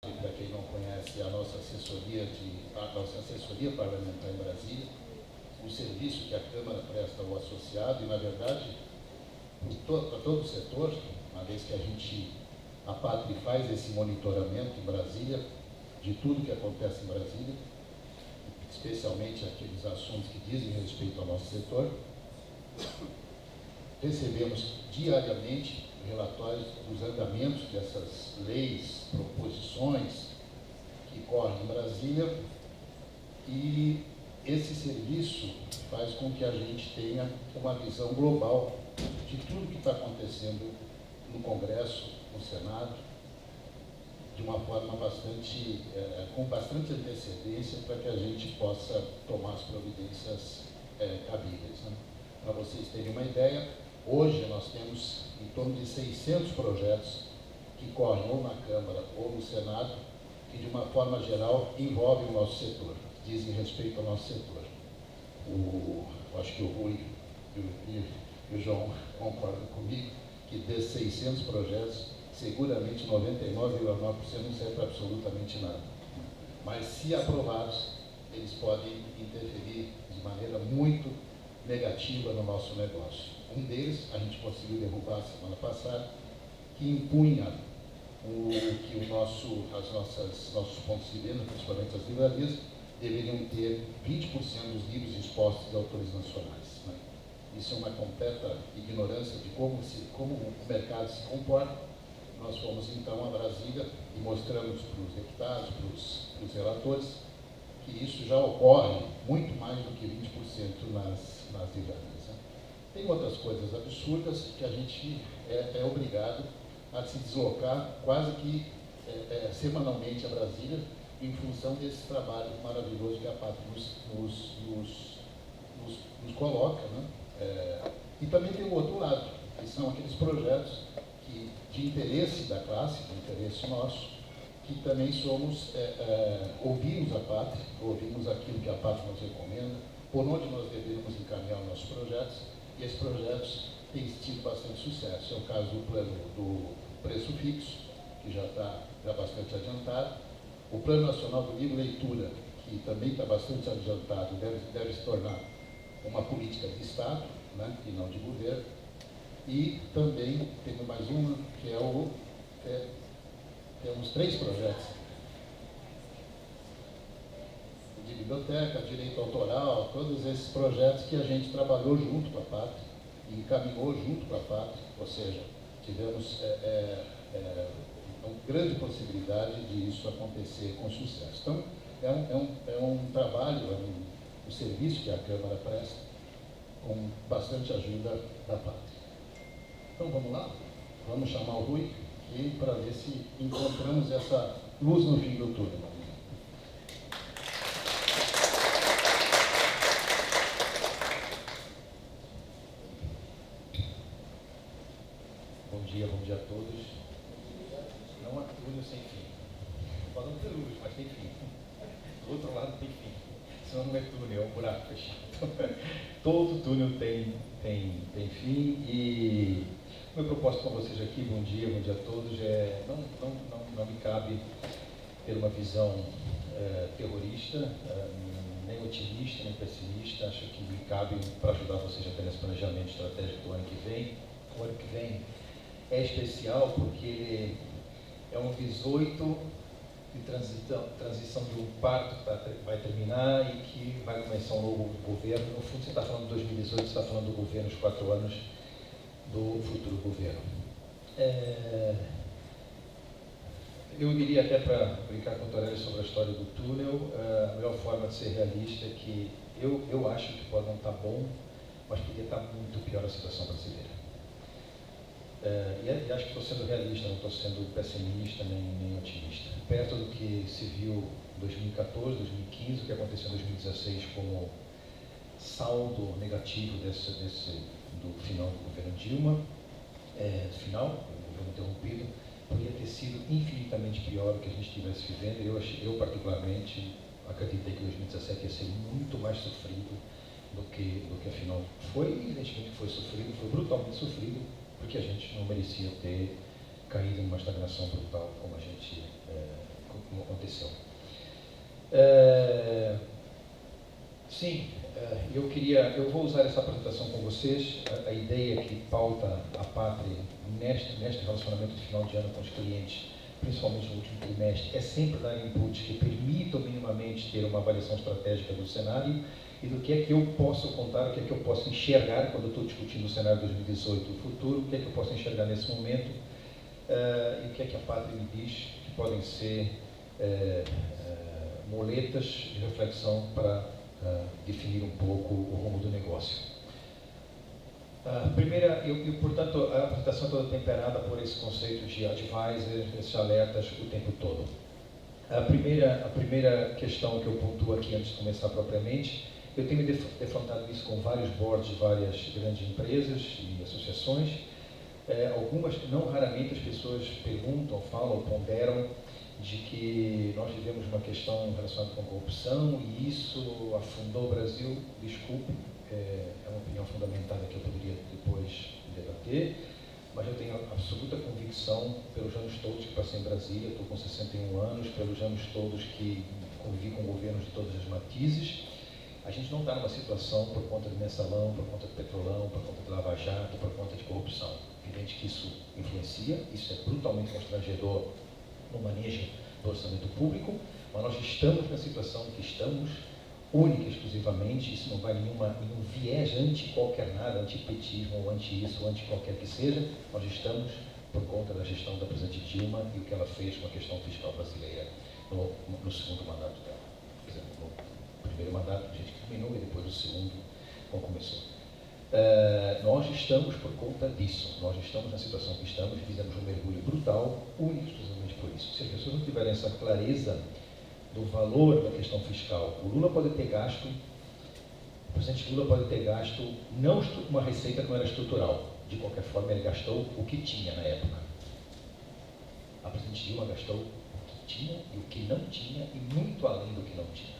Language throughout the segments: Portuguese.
Para quem não conhece, a nossa assessoria parlamentar em Brasília, o serviço que a Câmara presta ao associado e, na verdade, para todo o setor, uma vez que a Pátria faz esse monitoramento em Brasília, de tudo que acontece em Brasília, especialmente aqueles assuntos que dizem respeito ao nosso setor. Recebemos diariamente relatórios dos andamentos dessas leis, proposições que correm em Brasília, e esse serviço faz com que a gente tenha uma visão global de tudo que está acontecendo no Congresso, no Senado, de uma forma com bastante antecedência, para que a gente possa tomar as providências cabíveis, né? Para vocês terem uma ideia, hoje nós temos em torno de 600 projetos que correm ou na Câmara ou no Senado, que de uma forma geral envolvem o nosso setor, dizem respeito ao nosso setor. Acho que o Rui e o João concordam comigo que desses 600 projetos, seguramente 99,9% não serve para absolutamente nada. Mas, se aprovados, eles podem interferir de maneira muito negativa no nosso negócio. Um deles, a gente conseguiu derrubar semana passada, que impunha nossos pontos de venda, principalmente as livrarias, deveriam ter 20% dos livros expostos de autores nacionais, né? Isso é uma completa ignorância de como o mercado se comporta. Nós fomos então a Brasília e mostramos para os deputados, para os relatores, que isso já ocorre muito mais do que 20% nas livrarias, né? Tem outras coisas absurdas que a gente é obrigado a se deslocar quase que semanalmente a Brasília, em função desse trabalho maravilhoso que a Pátria nos coloca, né? E também tem o outro lado, que são aqueles projetos de interesse da classe, de interesse nosso, que também ouvimos a Pátria, ouvimos aquilo que a Pátria nos recomenda, por onde nós devemos encaminhar os nossos projetos, e esses projetos têm tido bastante sucesso. É o caso do plano do preço fixo, que já está bastante adiantado, o Plano Nacional do Livro e Leitura, que também está bastante adiantado, deve se tornar uma política de Estado, né, e não de governo. E também temos mais uma, que temos 3 projetos de biblioteca, direito autoral, todos esses projetos que a gente trabalhou junto com a Pátria e encaminhou junto com a Pátria, ou seja, tivemos uma grande possibilidade de isso acontecer com sucesso. Então, é um trabalho, um serviço que a Câmara presta com bastante ajuda da Pátria. Então, vamos lá? Vamos chamar o Rui para ver se encontramos essa luz no fim do túnel. Bom dia a todos. Não há túnel sem fim. Estou falando de luz, mas tem fim. Do outro lado tem fim. Senão não é túnel, é um buraco fechado. Todo túnel tem fim, e o meu propósito com vocês aqui, bom dia a todos, não me cabe ter uma visão terrorista, nem otimista, nem pessimista. Acho que me cabe para ajudar vocês a ter esse planejamento estratégico do ano que vem. O ano que vem é especial porque é um 18 de transição de um parto que vai terminar e que vai começar um novo governo. No fundo, você está falando de 2018, você está falando do governo, os 4 anos do futuro governo. Eu diria, até para brincar com o Torelli sobre a história do túnel, a melhor forma de ser realista é que eu acho que pode não estar bom, mas podia estar muito pior a situação brasileira. E acho que estou sendo realista, não estou sendo pessimista nem otimista. Perto do que se viu em 2014, 2015, o que aconteceu em 2016 como saldo negativo do final do governo Dilma, do governo interrompido, poderia ter sido infinitamente pior do que a gente estivesse vivendo. Eu particularmente acreditei que 2017 ia ser muito mais sofrido do que afinal foi. Evidentemente foi sofrido, foi brutalmente sofrido, porque a gente não merecia ter caído numa estagnação brutal como a gente Sim, eu vou usar essa apresentação com vocês, a ideia que pauta a Pátria neste relacionamento de final de ano com os clientes, principalmente no último trimestre, é sempre dar inputs que permitam minimamente ter uma avaliação estratégica do cenário e do que é que eu posso contar, o que é que eu posso enxergar quando eu estou discutindo o cenário de 2018 e o futuro, o que é que eu posso enxergar nesse momento e o que é que a Pátria me diz que podem ser moletas de reflexão para definir um pouco o rumo do negócio. Portanto, a apresentação toda temperada por esse conceito de advisor, esses alertas o tempo todo. A primeira questão que eu pontuo aqui antes de começar propriamente, eu tenho defrontado isso com vários boards de várias grandes empresas e associações. Algumas, não raramente, as pessoas perguntam, falam, ponderam de que nós vivemos uma questão relacionada com corrupção e isso afundou o Brasil. Desculpe, é uma opinião fundamentada que eu poderia depois debater, mas eu tenho absoluta convicção, pelos anos todos que passei em Brasília, estou com 61 anos, pelos anos todos que convivi com governos de todas as matizes, a gente não está numa situação por conta de mensalão, por conta de petrolão, por conta de lava-jato, por conta de corrupção. Evidente que isso influencia, isso é brutalmente constrangedor no manejo do orçamento público, mas nós estamos na situação que estamos, única e exclusivamente, isso não vai nenhum viés anti qualquer nada, anti-petismo, ou anti-isso, ou anti-qualquer que seja, nós estamos por conta da gestão da presidente Dilma e o que ela fez com a questão fiscal brasileira no segundo mandato dela. Por exemplo, no primeiro mandato, a gente terminou, e depois o segundo, como começou. Nós estamos por conta disso, nós estamos na situação que estamos, fizemos um mergulho brutal, único e exclusivamente por isso. Se as pessoas não tiverem essa clareza do valor da questão fiscal, o Lula pode ter gasto, o presidente Lula pode ter gasto não uma receita que não era estrutural, de qualquer forma ele gastou o que tinha na época. A presidente Dilma gastou o que tinha e o que não tinha e muito além do que não tinha.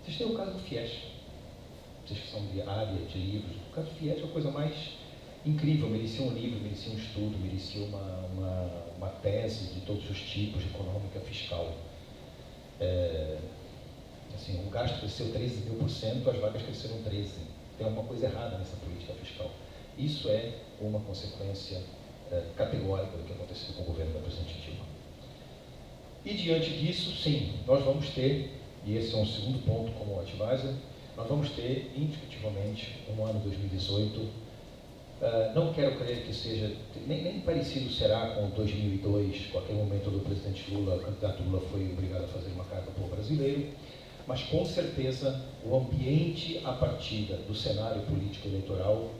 Vocês têm o caso do FIES. Vocês que são de área, de livros, o caso do FIES é a coisa mais incrível, merecia um livro, merecia um estudo, merecia uma tese de todos os tipos, econômica, fiscal. O gasto cresceu 13.000%, as vagas cresceram 13%. Tem alguma coisa errada nessa política fiscal. Isso é uma consequência categórica do que aconteceu com o governo da presidente Dilma. E diante disso, sim, nós vamos ter, e esse é um segundo ponto como advisor, nós vamos ter, indiscutivelmente, um ano 2018, não quero crer que seja, nem parecido será com 2002, com aquele momento do presidente Lula, o candidato Lula foi obrigado a fazer uma carta ao povo brasileiro, mas com certeza o ambiente a partir do cenário político eleitoral,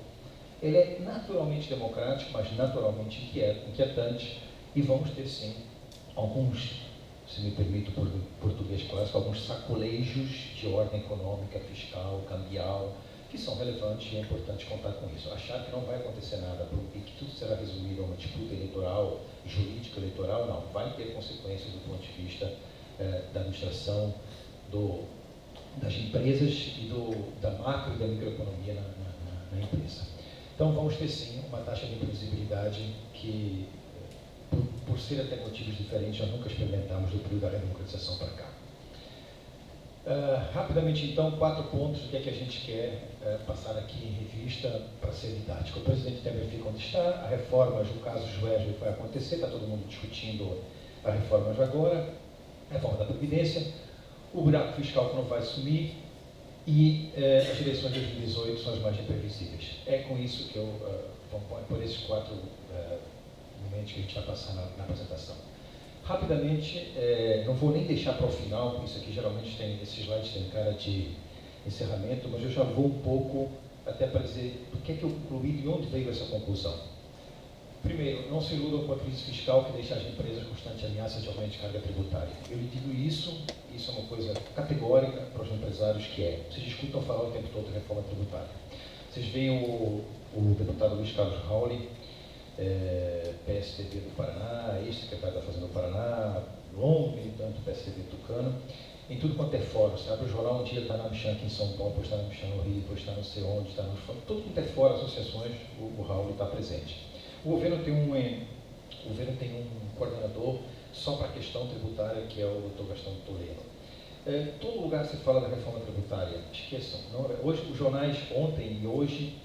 ele é naturalmente democrático, mas naturalmente inquietante, e vamos ter sim alguns, se me permite o português clássico, alguns sacolejos de ordem econômica, fiscal, cambial, que são relevantes e é importante contar com isso. Achar que não vai acontecer nada e que tudo será resumido a uma disputa eleitoral, jurídica eleitoral, não. Vai ter consequências do ponto de vista da administração das empresas e da macro e da microeconomia na empresa. Então vamos ter sim uma taxa de imprevisibilidade que, por ser até motivos diferentes, nós nunca experimentamos do período da redemocratização para cá. Rapidamente, então, 4 pontos do que é que a gente quer passar aqui em revista para ser didático. O presidente Temer fica onde está, a reforma, o caso Joesley vai acontecer, está todo mundo discutindo a reforma já agora, a reforma da Previdência, o buraco fiscal que não vai sumir e as eleições de 2018 são as mais imprevisíveis. É com isso que por esses 4 momentos que a gente vai passar na apresentação. Rapidamente, não vou nem deixar para o final, porque isso aqui geralmente esses slides tem cara de encerramento, mas eu já vou um pouco até para dizer por que é que eu concluí e de onde veio essa conclusão. Primeiro, não se iludam com a crise fiscal que deixa as empresas constantes ameaças de aumento de carga tributária. Eu lhe digo isso é uma coisa categórica para os empresários que vocês escutam falar o tempo todo de reforma tributária. Vocês veem o deputado Luiz Carlos Rauli, PSDB do Paraná, ex-secretário da Fazenda do Paraná, longo militante do PSDB tucano, em tudo quanto é fórum. Você abre o jornal, um dia está na Michan aqui em São Paulo, depois está na Michan no Rio, depois está não sei onde, está no fórum, tudo quanto é fórum, associações, o Raul está presente. O governo tem um coordenador só para a questão tributária, que é o Dr. Gastão Toledo. Todo lugar se fala da reforma tributária, esqueçam. Não, hoje, os jornais, ontem e hoje,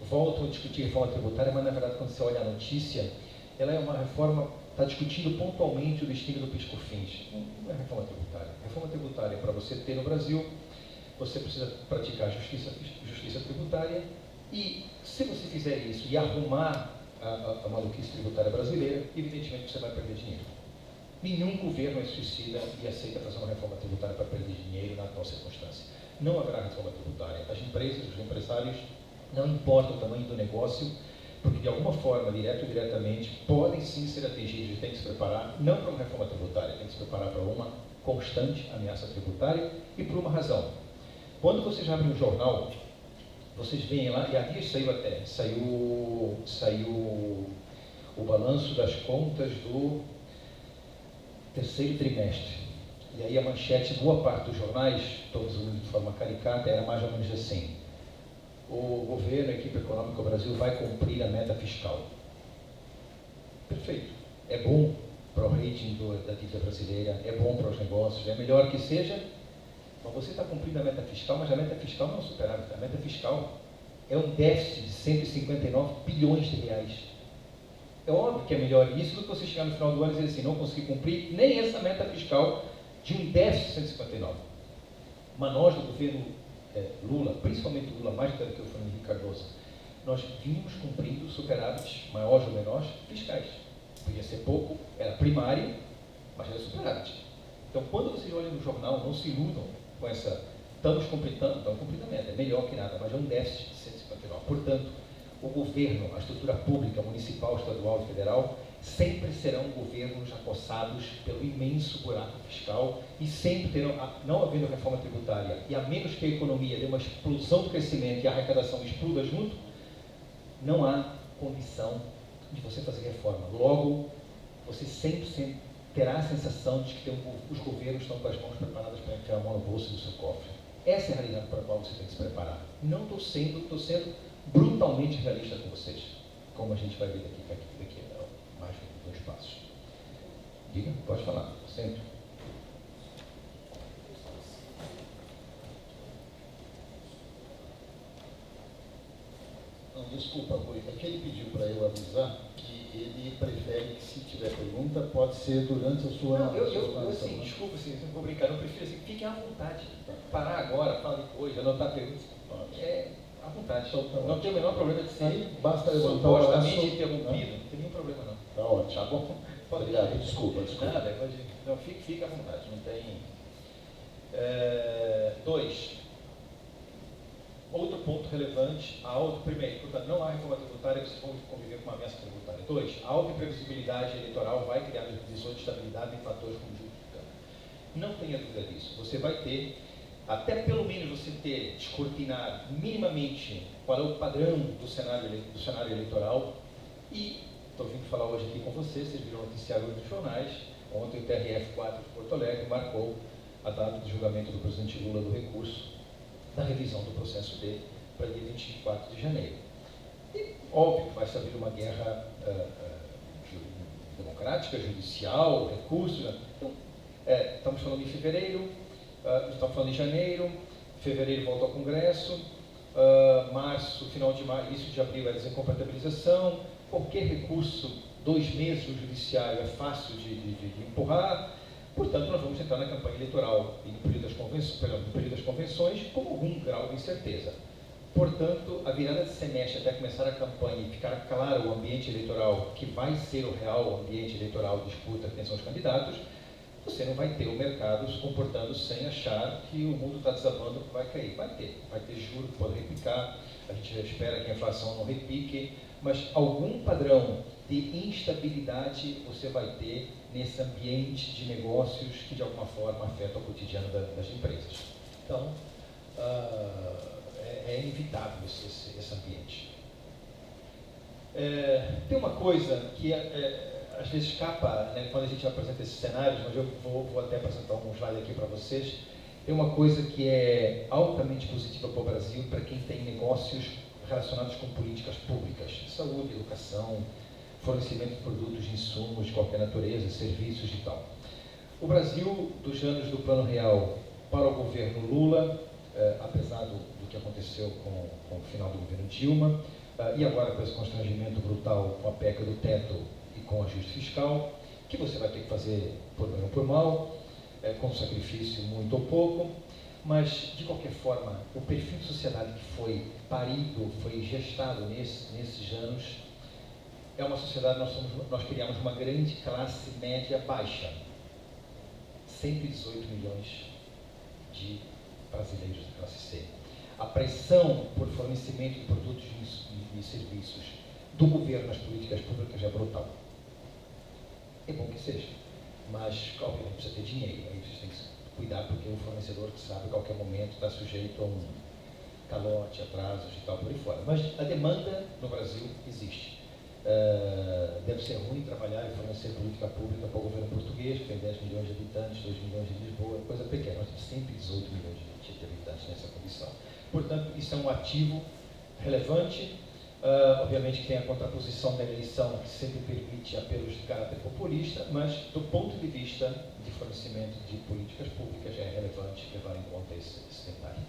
voltam a discutir reforma tributária, mas na verdade, quando você olha a notícia, ela é uma reforma, está discutindo pontualmente o destino do PIS/COFINS. Não é reforma tributária. Reforma tributária, para você ter no Brasil, você precisa praticar justiça tributária, e se você fizer isso e arrumar a maluquice tributária brasileira, evidentemente você vai perder dinheiro. Nenhum governo é suicida e aceita fazer uma reforma tributária para perder dinheiro na atual circunstância. Não haverá reforma tributária. As empresas, os empresários, não importa o tamanho do negócio, porque de alguma forma, direto ou diretamente, podem sim ser atingidos e têm que se preparar, não para uma reforma tributária, tem que se preparar para uma constante ameaça tributária, e por uma razão. Quando vocês abrem um jornal, vocês veem lá, e há dias saiu o balanço das contas do terceiro trimestre. E aí a manchete, boa parte dos jornais, todos de forma caricata, era mais ou menos assim: o governo, a equipe econômica do Brasil vai cumprir a meta fiscal. Perfeito. É bom para o rating da dívida brasileira, é bom para os negócios, é melhor que seja, mas você está cumprindo a meta fiscal, mas a meta fiscal não é um superávit, a meta fiscal é um déficit de 159 bilhões de reais. É óbvio que é melhor isso do que você chegar no final do ano e dizer assim, não consegui cumprir nem essa meta fiscal de um déficit de 159. Mas nós, do governo Lula, principalmente Lula, mais do que o Fernando Henrique Cardoso, nós vínhamos cumprindo superávites, maiores ou menores, fiscais. Podia ser pouco, era primário, mas era superávit. Então, quando vocês olham no jornal, não se iludam com essa, estamos cumprindo a meta, é melhor que nada, mas é um déficit de 159. Portanto, o governo, a estrutura pública, municipal, estadual e federal, sempre serão governos acossados pelo imenso buraco fiscal e sempre terão, não havendo reforma tributária, e a menos que a economia dê uma explosão do crescimento e a arrecadação exploda junto, não há condição de você fazer reforma. Logo, você sempre terá a sensação de que os governos estão com as mãos preparadas para enfiar a mão no bolso do seu cofre. Essa é a realidade para a qual você tem que se preparar. Não estou sendo brutalmente realista com vocês, como a gente vai ver daqui a mais de 2 passos. Diga, pode falar, sempre. Não, desculpa, Rui, é que ele pediu para eu avisar que ele prefere que, se tiver pergunta, pode ser durante a sua... Não, eu assim, desculpa, assim, eu vou brincar, não prefiro assim, fiquem à vontade. Parar agora, falar depois, anotar perguntas, à vontade. Não tem o menor problema de ser basta supostamente interrompido, não tem nenhum problema não. Tá ótimo. Tá bom? Obrigado, desculpa. Nada, imagina. Não, fique à vontade, não tem... 2. Outro ponto relevante, primeiro, portanto, não há reforma tributária, vocês vão conviver com uma ameaça tributária. 2. A alta imprevisibilidade eleitoral vai criar condições de estabilidade em fatores como juros de câmbio. Não tenha dúvida disso. Você vai ter, até pelo menos você ter descortinado minimamente qual é o padrão do cenário eleitoral, e estou vindo falar hoje aqui com vocês viram o noticiário dos jornais, ontem o TRF4 de Porto Alegre marcou a data de julgamento do presidente Lula do recurso da revisão do processo dele para dia 24 de janeiro. E, óbvio, vai se abrir uma guerra democrática, judicial, recurso. Então, estamos falando em fevereiro, estamos falando em janeiro, fevereiro volta ao Congresso, março, final de março, início de abril é desincompatibilização, qualquer recurso, 2 meses no judiciário é fácil de empurrar. Portanto, nós vamos entrar na campanha eleitoral e no período das convenções com algum grau de incerteza. Portanto, a virada de semestre até começar a campanha e ficar claro o ambiente eleitoral, que vai ser o real ambiente eleitoral de disputa, quem são os candidatos, você não vai ter o mercado se comportando sem achar que o mundo está desabando, que vai cair. Vai ter juros que podem repicar, a gente espera que a inflação não repique, mas algum padrão de instabilidade você vai ter nesse ambiente de negócios que de alguma forma afeta o cotidiano das empresas. Então, é inevitável esse ambiente. Tem uma coisa que às vezes escapa, né, quando a gente apresenta esses cenários, mas eu vou até apresentar um slide aqui para vocês. Tem uma coisa que é altamente positiva para o Brasil, para quem tem negócios relacionados com políticas públicas, saúde, educação, fornecimento de produtos, de insumos de qualquer natureza, serviços e tal. O Brasil, dos anos do Plano Real para o governo Lula, apesar do que aconteceu com o final do governo Dilma, e agora com esse constrangimento brutal com a PEC do teto e com o ajuste fiscal, que você vai ter que fazer por bem ou por mal, com sacrifício muito ou pouco, mas, de qualquer forma, o perfil de sociedade que foi parido, foi gestado nesses anos, é uma sociedade, nós criamos uma grande classe média baixa, 118 milhões de brasileiros da classe C. A pressão por fornecimento de produtos e serviços do governo nas políticas públicas é brutal. É bom que seja, mas, obviamente, precisa ter dinheiro. Aí vocês têm que cuidar, porque o fornecedor que sabe, a qualquer momento, está sujeito a um calote, atrasos e tal, por aí fora. Mas a demanda no Brasil existe. Deve ser ruim trabalhar e fornecer política pública para o governo português, que tem 10 milhões de habitantes, 2 milhões de Lisboa, coisa pequena. Nós temos 118 milhões de habitantes nessa condição. Portanto, isso é um ativo relevante. Obviamente que tem a contraposição da eleição, que sempre permite apelos de caráter populista, mas do ponto de vista de fornecimento de políticas públicas é relevante levar em conta esse detalhe.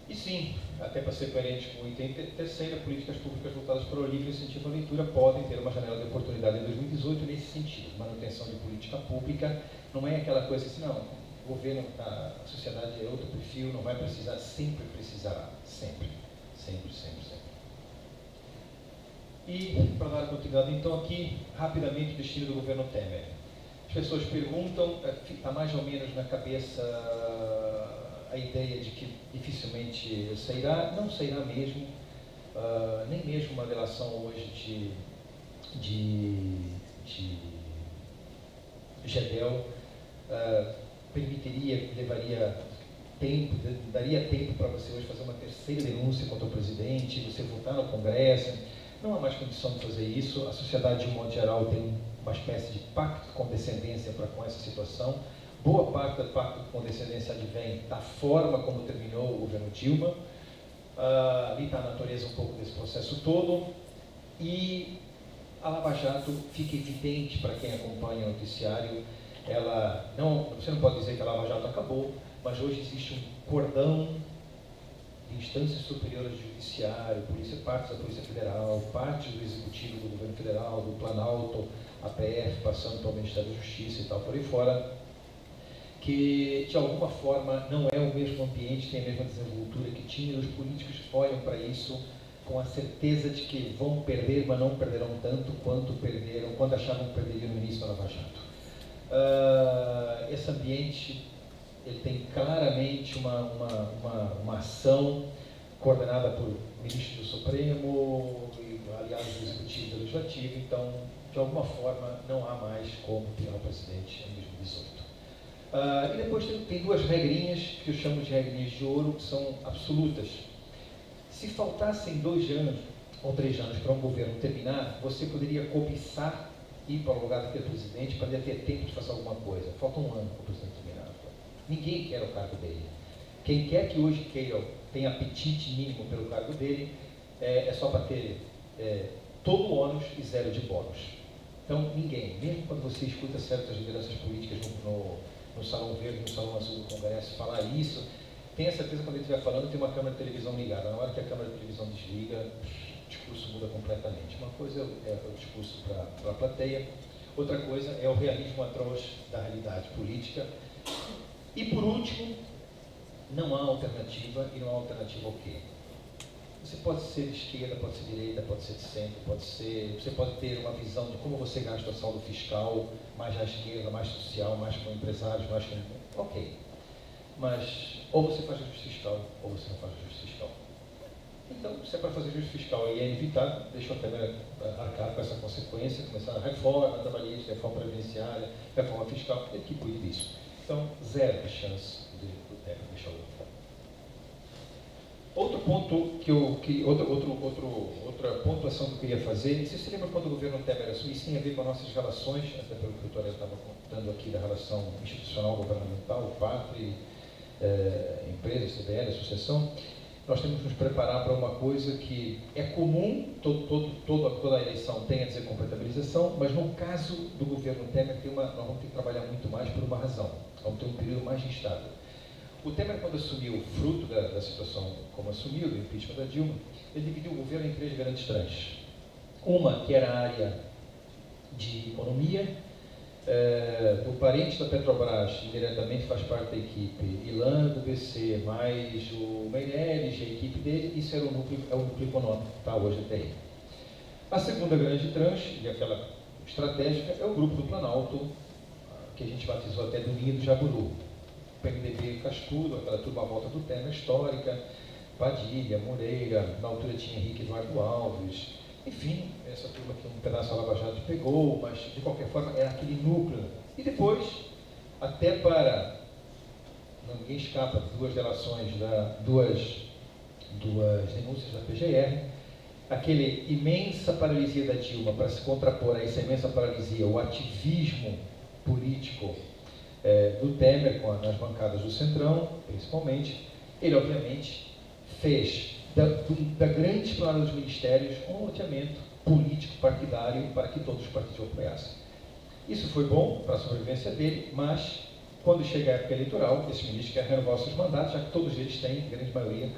E sim, até para ser coerente com o item terceiro, políticas públicas voltadas para o livre incentivo à leitura podem ter uma janela de oportunidade em 2018 nesse sentido. Manutenção de política pública não é aquela coisa assim, não, o governo, a sociedade é outro perfil, não vai precisar, sempre precisará, sempre. E, para dar continuidade, então, aqui, rapidamente, o destino do governo Temer. As pessoas perguntam, está mais ou menos na cabeça a ideia de que dificilmente sairá, não sairá mesmo, nem mesmo uma relação hoje de Gedel permitiria, levaria tempo, daria tempo para você hoje fazer uma terceira denúncia contra o presidente, você votar no Congresso. Não há mais condição de fazer isso. A sociedade, de um modo geral, tem uma espécie de pacto de condescendência para com essa situação. Boa parte do pacto de condescendência advém da forma como terminou o governo Dilma. Ali está a natureza um pouco desse processo todo. E a Lava Jato fica evidente para quem acompanha o noticiário. Você não pode dizer que a Lava Jato acabou, mas hoje existe um cordão de instâncias superiores do Judiciário, partes da Polícia Federal, partes do Executivo do Governo Federal, do Planalto, a PF, passando pelo Ministério da Justiça e tal, por aí fora, que de alguma forma não é o mesmo ambiente, tem a mesma desenvoltura que tinha, e os políticos olham para isso com a certeza de que vão perder, mas não perderão tanto quanto perderam, quando achavam que perderiam no início da Lava Jato. Esse ambiente ele tem claramente uma ação coordenada por ministros do Supremo, e aliados do Executivo e do Legislativo, então, de alguma forma, não há mais como tirar o presidente em 2018. E depois tem duas regrinhas, que eu chamo de regrinhas de ouro, que são absolutas. Se faltassem 2 anos ou 3 anos para um governo terminar, você poderia cobiçar ir para o lugar daquele presidente para ele ter tempo de fazer alguma coisa. Falta 1 ano para o presidente terminar. Ninguém quer o cargo dele. Quem quer que hoje tenha apetite mínimo pelo cargo dele, é só para ter todo o ônus e 0 de bônus. Então, ninguém, mesmo quando você escuta certas lideranças políticas no Salão Verde, no Salão Azul do Congresso, falar isso, tenha certeza que quando ele estiver falando, tem uma câmera de televisão ligada. Na hora que a câmera de televisão desliga, o discurso muda completamente. Uma coisa é o discurso para a plateia, outra coisa é o realismo atroz da realidade política. E, por último, não há alternativa, e não há alternativa ao quê? Você pode ser de esquerda, pode ser de direita, pode ser de centro, você pode ter uma visão de como você gasta o saldo fiscal, mais à esquerda, mais social, mais com empresários, mais com... Ok. Mas, ou você faz ajuste fiscal, ou você não faz ajuste fiscal. Então, se é para fazer ajuste fiscal e é inevitável, deixa eu até arcar com essa consequência, começar a reforma trabalhista, reforma previdenciária, reforma fiscal, ele que cuide disso. Então, 0 de chance do Temer deixar o outro. Outro ponto outra pontuação que eu queria fazer, você se lembra quando o governo Temer assumiu, isso tem a ver com as nossas relações, até pelo que o Vitória estava contando aqui da relação institucional governamental, pátria, empresa, CDL, associação. nós temos que nos preparar para uma coisa que é comum, toda a eleição tem a dizer compatibilização, mas no caso do governo Temer, nós vamos ter que trabalhar muito mais por uma razão, vamos ter um período mais instável. O Temer, quando assumiu, fruto da situação como assumiu, do impeachment da Dilma, ele dividiu o governo em 3 grandes tranches. Uma, que era a área de economia, do parente da Petrobras, diretamente faz parte da equipe, Ilan do BC, mais o Meirelles, a equipe dele, isso era o núcleo econômico, tá, hoje até aí. A segunda grande tranche, e aquela estratégica, é o grupo do Planalto, que a gente batizou até do Ninho do Jaburu. PMDB Cascudo, aquela turma à volta do Temer histórica, Padilha, Moreira, na altura tinha Henrique Eduardo Alves, enfim, essa turma que um pedaço da Lava Jato pegou, mas de qualquer forma era aquele núcleo. E depois, até para, ninguém escapa de 2 delações, duas denúncias da PGR, aquela imensa paralisia da Dilma, para se contrapor a essa imensa paralisia, o ativismo político do Temer, nas bancadas do Centrão, principalmente, ele obviamente fez da grande esplanada dos ministérios um loteamento político partidário para que todos os partidos o apoiassem. Isso foi bom para a sobrevivência dele, mas quando chega a época eleitoral, esses ministros querem renovar seus mandatos, já que todos eles têm, grande maioria,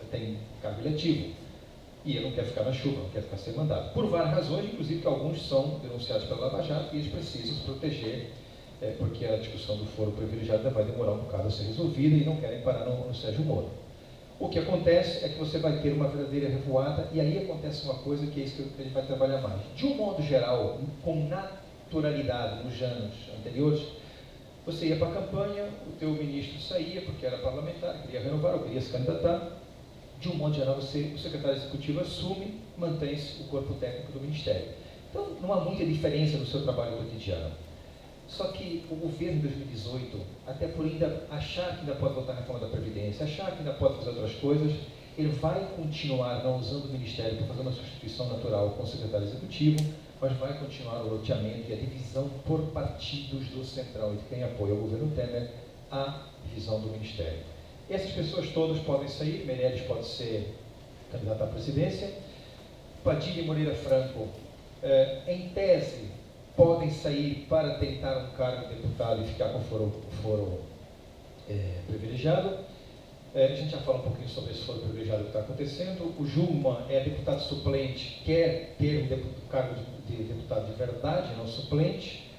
tem cargo eletivo. E ele não quer ficar na chuva, não quer ficar sem mandato. Por várias razões, inclusive que alguns são denunciados pela Lava Jato e eles precisam se proteger, porque a discussão do foro privilegiado vai demorar um bocado a ser resolvida e não querem parar no Sérgio Moro. O que acontece é que você vai ter uma verdadeira revoada e aí acontece uma coisa que é isso que a gente vai trabalhar mais. De um modo geral, com naturalidade nos anos anteriores, você ia para a campanha, o teu ministro saía porque era parlamentar, queria renovar ou queria se candidatar. De um modo geral, o secretário executivo assume, mantém-se o corpo técnico do ministério. Então, não há muita diferença no seu trabalho cotidiano. Só que o governo de 2018, até por ainda achar que ainda pode votar na reforma da Previdência, achar que ainda pode fazer outras coisas, ele vai continuar não usando o Ministério para fazer uma substituição natural com o secretário executivo, mas vai continuar o loteamento e a divisão por partidos do Centrão e de quem apoia o governo Temer, a divisão do Ministério. Essas pessoas todas podem sair, Meirelles pode ser candidato à presidência, Padilha e Moreira Franco, em tese, podem sair para tentar um cargo de deputado e ficar com foro privilegiado. A gente já fala um pouquinho sobre esse foro privilegiado que está acontecendo. O Juma é deputado suplente, quer ter um cargo de deputado de verdade, não suplente.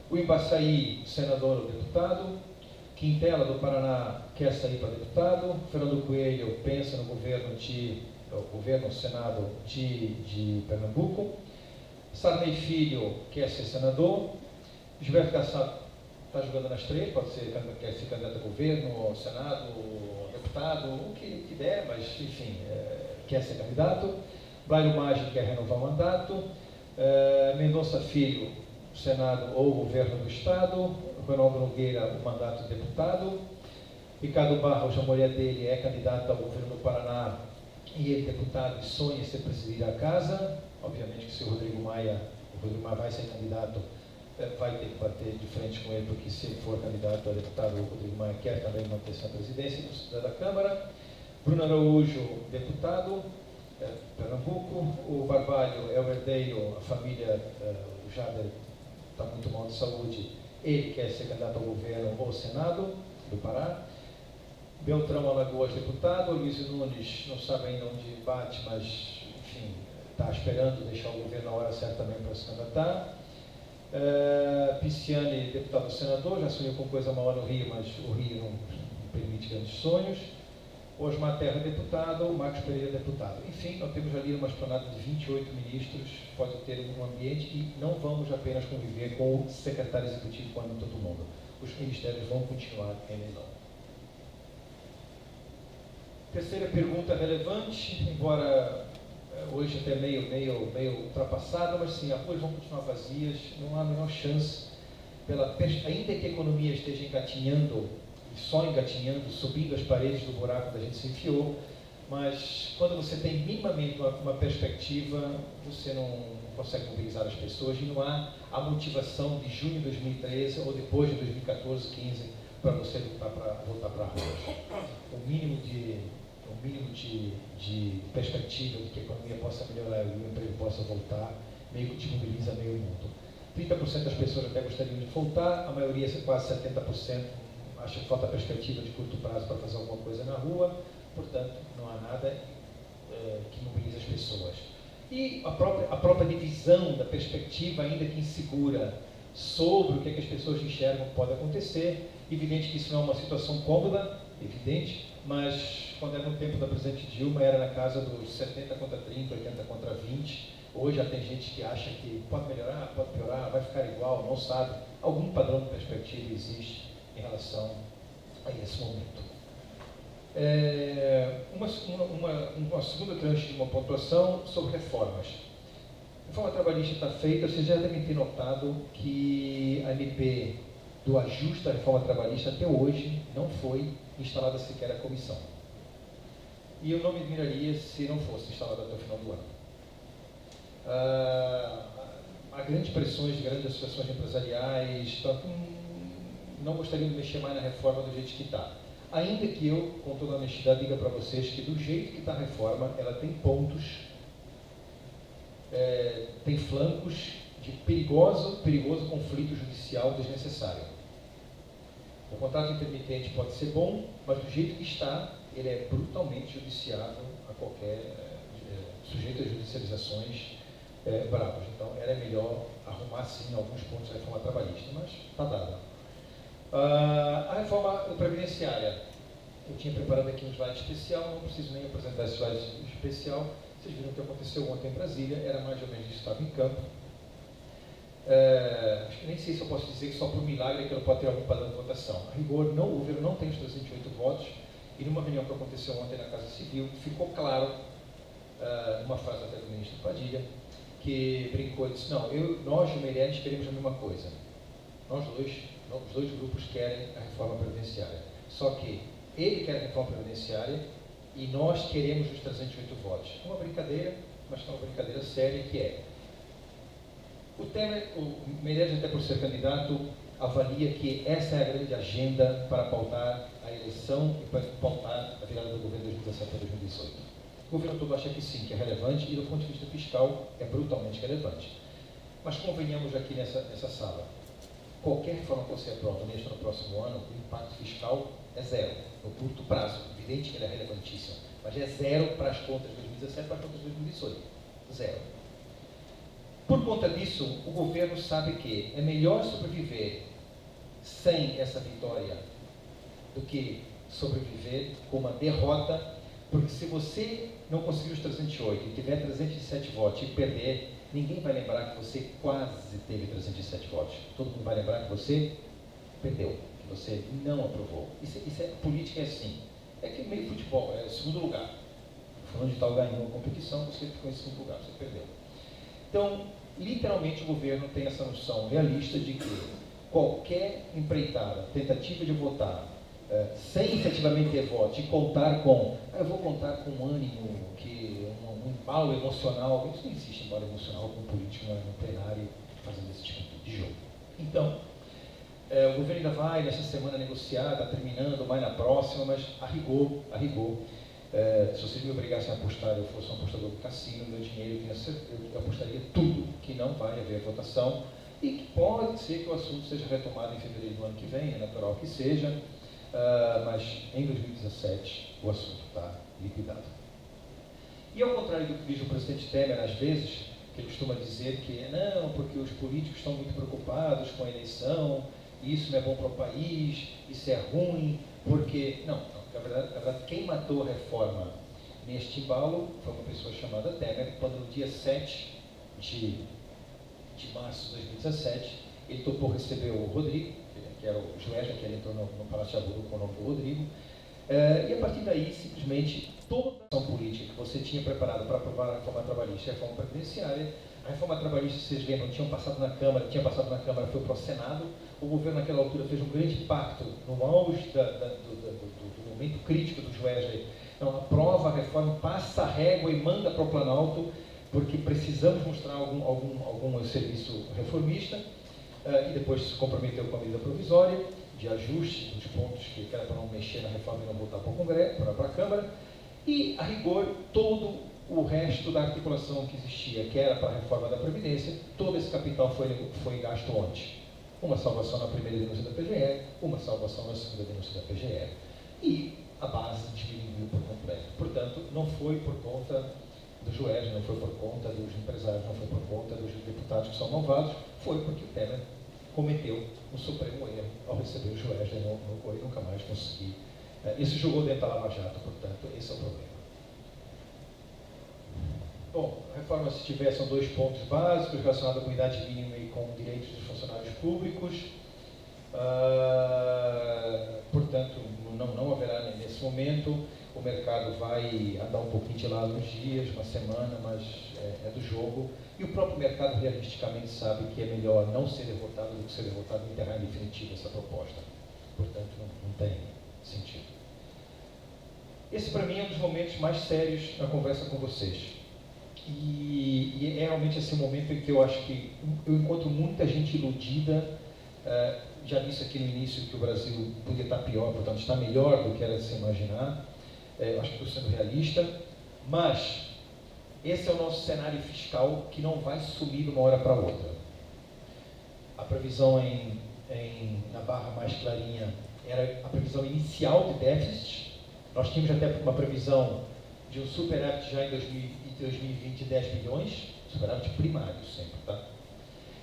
O Embaçaí, senador ou deputado. Quintela, do Paraná, quer sair para deputado. Fernando Coelho pensa no governo Senado de Pernambuco. Sarney Filho quer ser senador. Gilberto Kassab está jogando nas 3, quer ser candidato a governo, Senado, deputado, o que der, mas enfim, quer ser candidato. Blairo Maggi quer renovar o mandato. Mendonça Filho, Senado ou governo do Estado. Ronaldo Nogueira, o mandato de deputado. Ricardo Barros, a mulher dele, é candidata ao governo do Paraná e ele deputado e sonha em ser presidir a casa. Obviamente que se o Rodrigo Maia vai ser candidato, vai ter que bater de frente com ele, porque se ele for candidato a deputado, o Rodrigo Maia quer também manter-se na presidência da Câmara. Bruno Araújo, deputado, Pernambuco. O Barbalho é o herdeiro, a família, o Jader está muito mal de saúde, ele quer ser candidato ao governo ou ao Senado do Pará. Beltrão Alagoas, deputado. Luiz Nunes não sabe ainda onde bate, mas, enfim, está esperando deixar o governo na hora certa também para se candidatar. Pisciani, deputado senador, já sonhou com coisa maior no Rio, mas o Rio não permite grandes sonhos. Osmar Terra, deputado. Marcos Pereira, deputado. Enfim, nós temos ali uma esplanada de 28 ministros, pode ter um ambiente e não vamos apenas conviver com o secretário executivo quando todo mundo. Os ministérios vão continuar em leilão. Terceira pergunta relevante, embora hoje até meio ultrapassada, mas sim, as ruas vão continuar vazias, não há a menor chance, ainda que a economia esteja engatinhando, só engatinhando, subindo as paredes do buraco que a gente se enfiou, mas quando você tem minimamente uma perspectiva, você não consegue mobilizar as pessoas e não há a motivação de junho de 2013 ou depois de 2014, 2015, para você voltar para a rua. O mínimo de o mínimo de perspectiva de que a economia possa melhorar e o emprego possa voltar, meio que desmobiliza meio mundo. 30% das pessoas até gostariam de voltar, a maioria, quase 70%, acha que falta perspectiva de curto prazo para fazer alguma coisa na rua, portanto, não há nada que mobilize as pessoas. E a própria divisão da perspectiva, ainda que insegura, sobre o que as pessoas enxergam que pode acontecer. Evidente que isso não é uma situação cômoda, evidente, mas quando era no tempo da presidente Dilma, era na casa dos 70 contra 30, 80 contra 20. Hoje já tem gente que acha que pode melhorar, pode piorar, vai ficar igual, não sabe. Algum padrão de perspectiva existe em relação a esse momento. Uma segunda tranche de uma pontuação sobre reformas. A reforma trabalhista está feita, vocês já devem ter notado que a MP do ajuste da reforma trabalhista até hoje não foi instalada sequer a comissão. E eu não me admiraria se não fosse instalada até o final do ano. Há grandes pressões de grandes associações empresariais, não gostariam de mexer mais na reforma do jeito que está. Ainda que eu, com toda a honestidade, diga para vocês que do jeito que está a reforma, ela tem pontos, tem flancos de perigoso conflito judicial desnecessário. O contrato intermitente pode ser bom, mas do jeito que está, ele é brutalmente judiciável a qualquer sujeito a judicializações bravas. Então, era melhor arrumar, sim, alguns pontos da reforma trabalhista, mas está dada. A reforma previdenciária. Eu tinha preparado aqui um slide especial, não preciso nem apresentar esse slide especial. Vocês viram o que aconteceu ontem em Brasília, era mais ou menos isso que estava em campo. Acho que nem sei se eu posso dizer que só por milagre que ela pode ter algum padrão de votação. A rigor, o governo não tem os 308 votos, e numa reunião que aconteceu ontem na Casa Civil, ficou claro, uma frase até do ministro Padilha, que brincou e disse, não, nós, o Meirelles, queremos a mesma coisa. Os dois grupos querem a reforma previdenciária. Só que ele quer a reforma previdenciária e nós queremos os 308 votos. É uma brincadeira, mas é uma brincadeira séria, que é... O Meirelles, até por ser candidato, avalia que essa é a grande agenda para pautar a eleição e para pautar a virada do governo de 2017 a 2018. O governo todo acha que sim, que é relevante, e do ponto de vista fiscal é brutalmente relevante. Mas convenhamos aqui nessa sala, qualquer reforma que você aprova neste ou no próximo ano, o impacto fiscal é zero, no curto prazo. Evidente que ele é relevantíssimo, mas é zero para as contas de 2017 para as contas de 2018. Zero. Por conta disso, o governo sabe que é melhor sobreviver sem essa vitória do que sobreviver com uma derrota, porque se você não conseguir os 308 e tiver 307 votos e perder, ninguém vai lembrar que você quase teve 307 votos. Todo mundo vai lembrar que você perdeu, que você não aprovou. Política é assim. É que meio futebol, é segundo lugar. Fulano de tal ganhou uma competição, você ficou em segundo lugar, você perdeu. Então, literalmente o governo tem essa noção realista de que qualquer empreitada, tentativa de votar, sem efetivamente ter votos, e contar com, eu vou contar com um ânimo, um embalo emocional, isso não existe embalo emocional com um político no plenário fazendo esse tipo de jogo. Então, o governo ainda vai nessa semana negociar, está terminando, vai na próxima, mas a rigor, se vocês me obrigassem a apostar, eu fosse um apostador do cassino, meu dinheiro, eu apostaria tudo que não vai haver votação e que pode ser que o assunto seja retomado em fevereiro do ano que vem, é natural que seja, mas em 2017 o assunto está liquidado. E ao contrário do que diz o presidente Temer, às vezes, que ele costuma dizer que não, porque os políticos estão muito preocupados com a eleição, isso não é bom para o país, isso é ruim, porque... Não, na verdade, quem matou a reforma neste embalo foi uma pessoa chamada Temer, quando no dia 7 de março de 2017, ele topou receber o Rodrigo, que era o Joesley, que ele entrou no Palácio Jaburu com o nome do Rodrigo, e a partir daí, simplesmente, toda a ação política que você tinha preparado para aprovar a reforma trabalhista e a reforma previdenciária, a reforma trabalhista, vocês lembram, tinha passado na Câmara, foi para o Senado, o governo naquela altura fez um grande pacto, no auge do momento crítico do Joesley, então aprova a reforma, passa a régua e manda para o Planalto, porque precisamos mostrar algum serviço reformista, e depois se comprometeu com a medida provisória, de ajuste dos pontos que era para não mexer na reforma e não voltar para o Congresso, para a Câmara, E, a rigor, todo o resto da articulação que existia, que era para a reforma da Previdência, todo esse capital foi gasto onde? Uma salvação na primeira denúncia da PGE, uma salvação na segunda denúncia da PGE. E a base diminuiu por completo. Portanto, não foi por conta do juiz, não foi por conta dos empresários, não foi por conta dos deputados que são malvados, foi porque o Temer cometeu um supremo erro ao receber o juiz e nunca mais conseguir. Isso jogou dentro da Lava Jato, portanto, esse é o problema. Bom, a reforma, se tiver, são 2 pontos básicos relacionados à idade mínima e com direitos dos funcionários públicos. Portanto, não haverá nesse momento. O mercado vai andar um pouquinho de lado uns dias, uma semana, mas é do jogo. E o próprio mercado realisticamente sabe que é melhor não ser derrotado do que ser derrotado e enterrar em definitivo essa proposta. Portanto, não tem sentido. Esse, para mim, é um dos momentos mais sérios na conversa com vocês. E é realmente esse momento em que eu acho que eu encontro muita gente iludida. Já disse aqui no início que o Brasil podia estar pior, portanto está melhor do que era de se imaginar. Eu acho que estou sendo realista, mas esse é o nosso cenário fiscal que não vai sumir de uma hora para outra. A previsão na barra mais clarinha era a previsão inicial de déficit. Nós tínhamos até uma previsão de um superávit já em 2020 de 10 bilhões, superávit primário sempre, tá?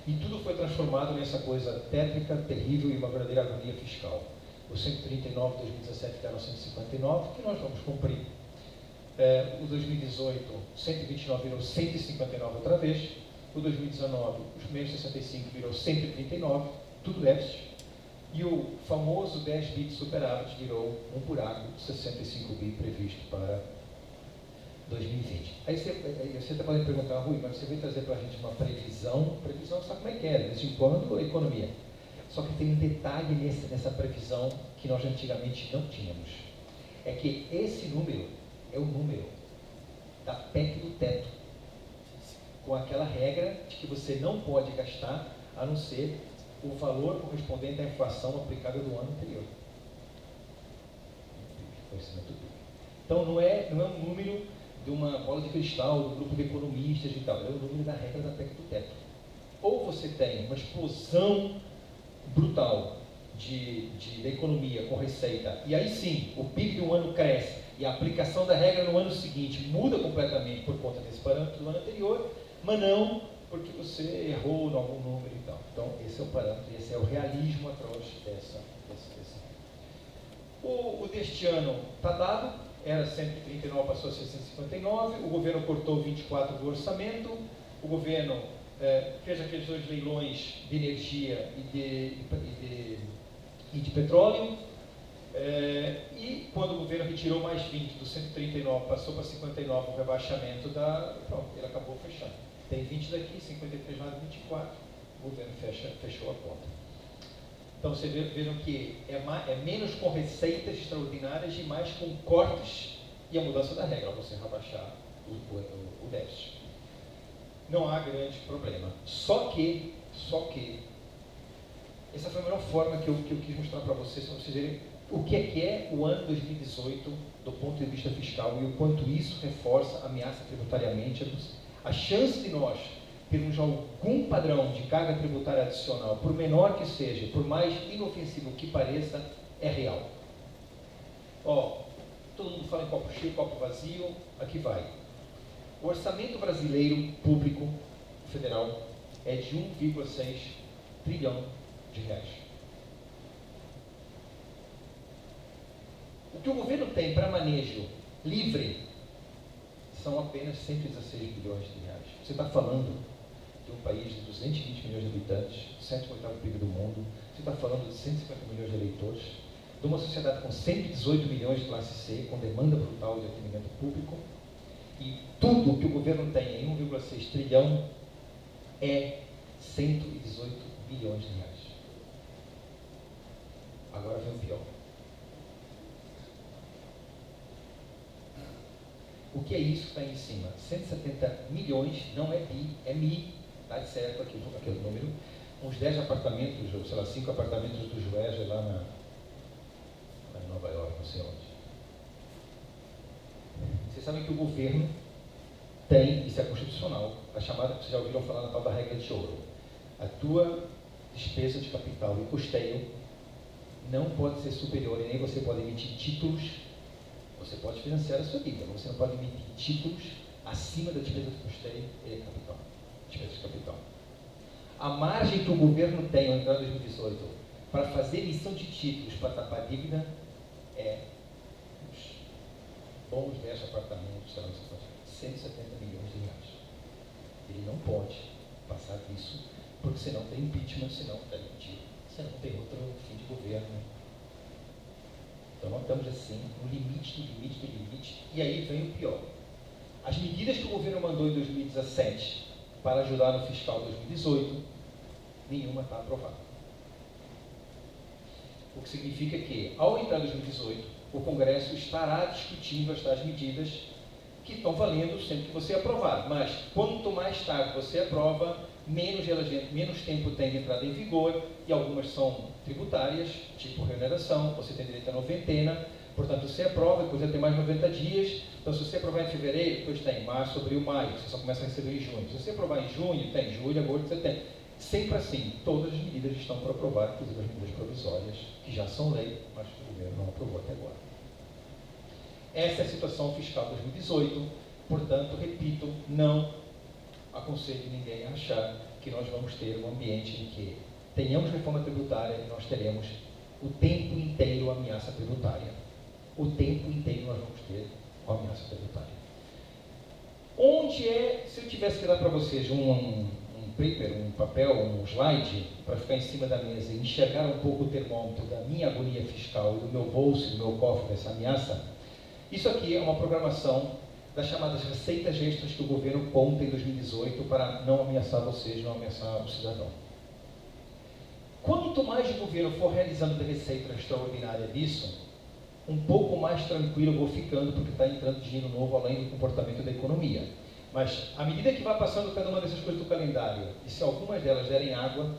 E tudo foi transformado nessa coisa tétrica, terrível e uma verdadeira agonia fiscal. O 139 de 2017 deram 159, que nós vamos cumprir. O 2018, 129 virou 159 outra vez. O 2019, os menos 65 virou 139, tudo déficit. E o famoso 10 bi de superávit virou um buraco de 65 bi previsto para 2020. Aí você está podendo perguntar, Rui, mas você veio trazer para a gente uma previsão sabe como é que é, de vez em quando, a economia. Só que tem um detalhe nessa previsão que nós antigamente não tínhamos. É que esse número é o número da PEC do teto, com aquela regra de que você não pode gastar a não ser o valor correspondente à inflação aplicada do ano anterior. Então não é um número de uma bola de cristal, do grupo de economistas e tal, é o número da regra da PEC do teto. Ou você tem uma explosão brutal da economia com receita, e aí sim, o PIB de um ano cresce, e a aplicação da regra no ano seguinte muda completamente por conta desse parâmetro do ano anterior, mas não porque você errou em algum número e tal. Então, esse é o parâmetro, esse é o realismo atroz dessa. O deste ano está dado, era 139, passou a ser 159, o governo cortou 24 do orçamento, o governo fez aqueles 2 leilões de energia e de petróleo, e quando o governo retirou mais 20 do 139, passou para 59 o rebaixamento pronto, ele acabou fechando. Tem 20 daqui, 53 lá, 24, o governo fechou a conta. Então vocês viram que é menos com receitas extraordinárias e mais com cortes e a mudança da regra, você rebaixar o déficit. Não há grande problema. Só que, essa foi a melhor forma que eu quis mostrar para vocês verem o que é o ano 2018 do ponto de vista fiscal e o quanto isso reforça, ameaça tributariamente a chance de nós termos algum padrão de carga tributária adicional, por menor que seja, por mais inofensivo que pareça, é real. Todo mundo fala em copo cheio, copo vazio, aqui vai. O orçamento brasileiro público federal é de 1,6 trilhão de reais. O que o governo tem para manejo livre são apenas 116 bilhões de reais. Você está falando de um país de 220 milhões de habitantes, 7º PIB do mundo, você está falando de 150 milhões de eleitores, de uma sociedade com 118 milhões de classe C, com demanda brutal de atendimento público, e tudo que o governo tem em 1,6 trilhão é 118 bilhões de reais. Agora vem o pior. O que é isso que está aí em cima? 170 milhões, não é bi, é mi, está certo aquele número, uns 10 apartamentos, ou sei lá, 5 apartamentos do Juez lá em Nova York, não sei onde. Vocês sabem que o governo tem, isso é constitucional, a chamada, vocês já ouviram falar na tal da regra de ouro. A tua despesa de capital e custeio não pode ser superior, e nem você pode emitir títulos. Você pode financiar a sua dívida, mas você não pode emitir títulos acima da despesa de custeio e capital. Despesa de capital. A margem que o governo tem, no ano de 2018, para fazer emissão de títulos para tapar dívida é uns bons 10 apartamentos, 170 milhões de reais. Ele não pode passar disso, porque senão tem impeachment, senão tem tiro, senão tem outro fim de governo. Então nós estamos assim, no limite do limite do limite, e aí vem o pior. As medidas que o governo mandou em 2017 para ajudar no fiscal 2018, nenhuma está aprovada. O que significa que, ao entrar em 2018, o Congresso estará discutindo as tais medidas que estão valendo sempre que você aprovar. Mas, quanto mais tarde você aprova, menos tempo tem de entrada em vigor, e algumas são tributárias, tipo remuneração, você tem direito a noventena, portanto você aprova, depois vai ter mais 90 dias, então se você aprovar em fevereiro, depois tem março, abril, maio, você só começa a receber em junho. Se você aprovar em junho, tem julho, agosto, setembro. Sempre assim, todas as medidas estão para aprovar, inclusive as medidas provisórias, que já são lei, mas que o governo não aprovou até agora. Essa é a situação fiscal 2018, portanto, repito, não aconselho ninguém a achar que nós vamos ter um ambiente em que tenhamos reforma tributária e nós teremos o tempo inteiro ameaça tributária. O tempo inteiro nós vamos ter uma ameaça tributária. Onde é, se eu tivesse que dar para vocês um paper, um papel, um slide, para ficar em cima da mesa e enxergar um pouco o termômetro da minha agonia fiscal e do meu bolso e do meu cofre dessa ameaça, isso aqui é uma programação das chamadas receitas extras que o governo conta em 2018 para não ameaçar vocês, não ameaçar o cidadão. Quanto mais o governo for realizando de receita extraordinária disso, um pouco mais tranquilo eu vou ficando, porque está entrando dinheiro novo além do comportamento da economia. Mas, à medida que vai passando cada uma dessas coisas do calendário, e se algumas delas derem água,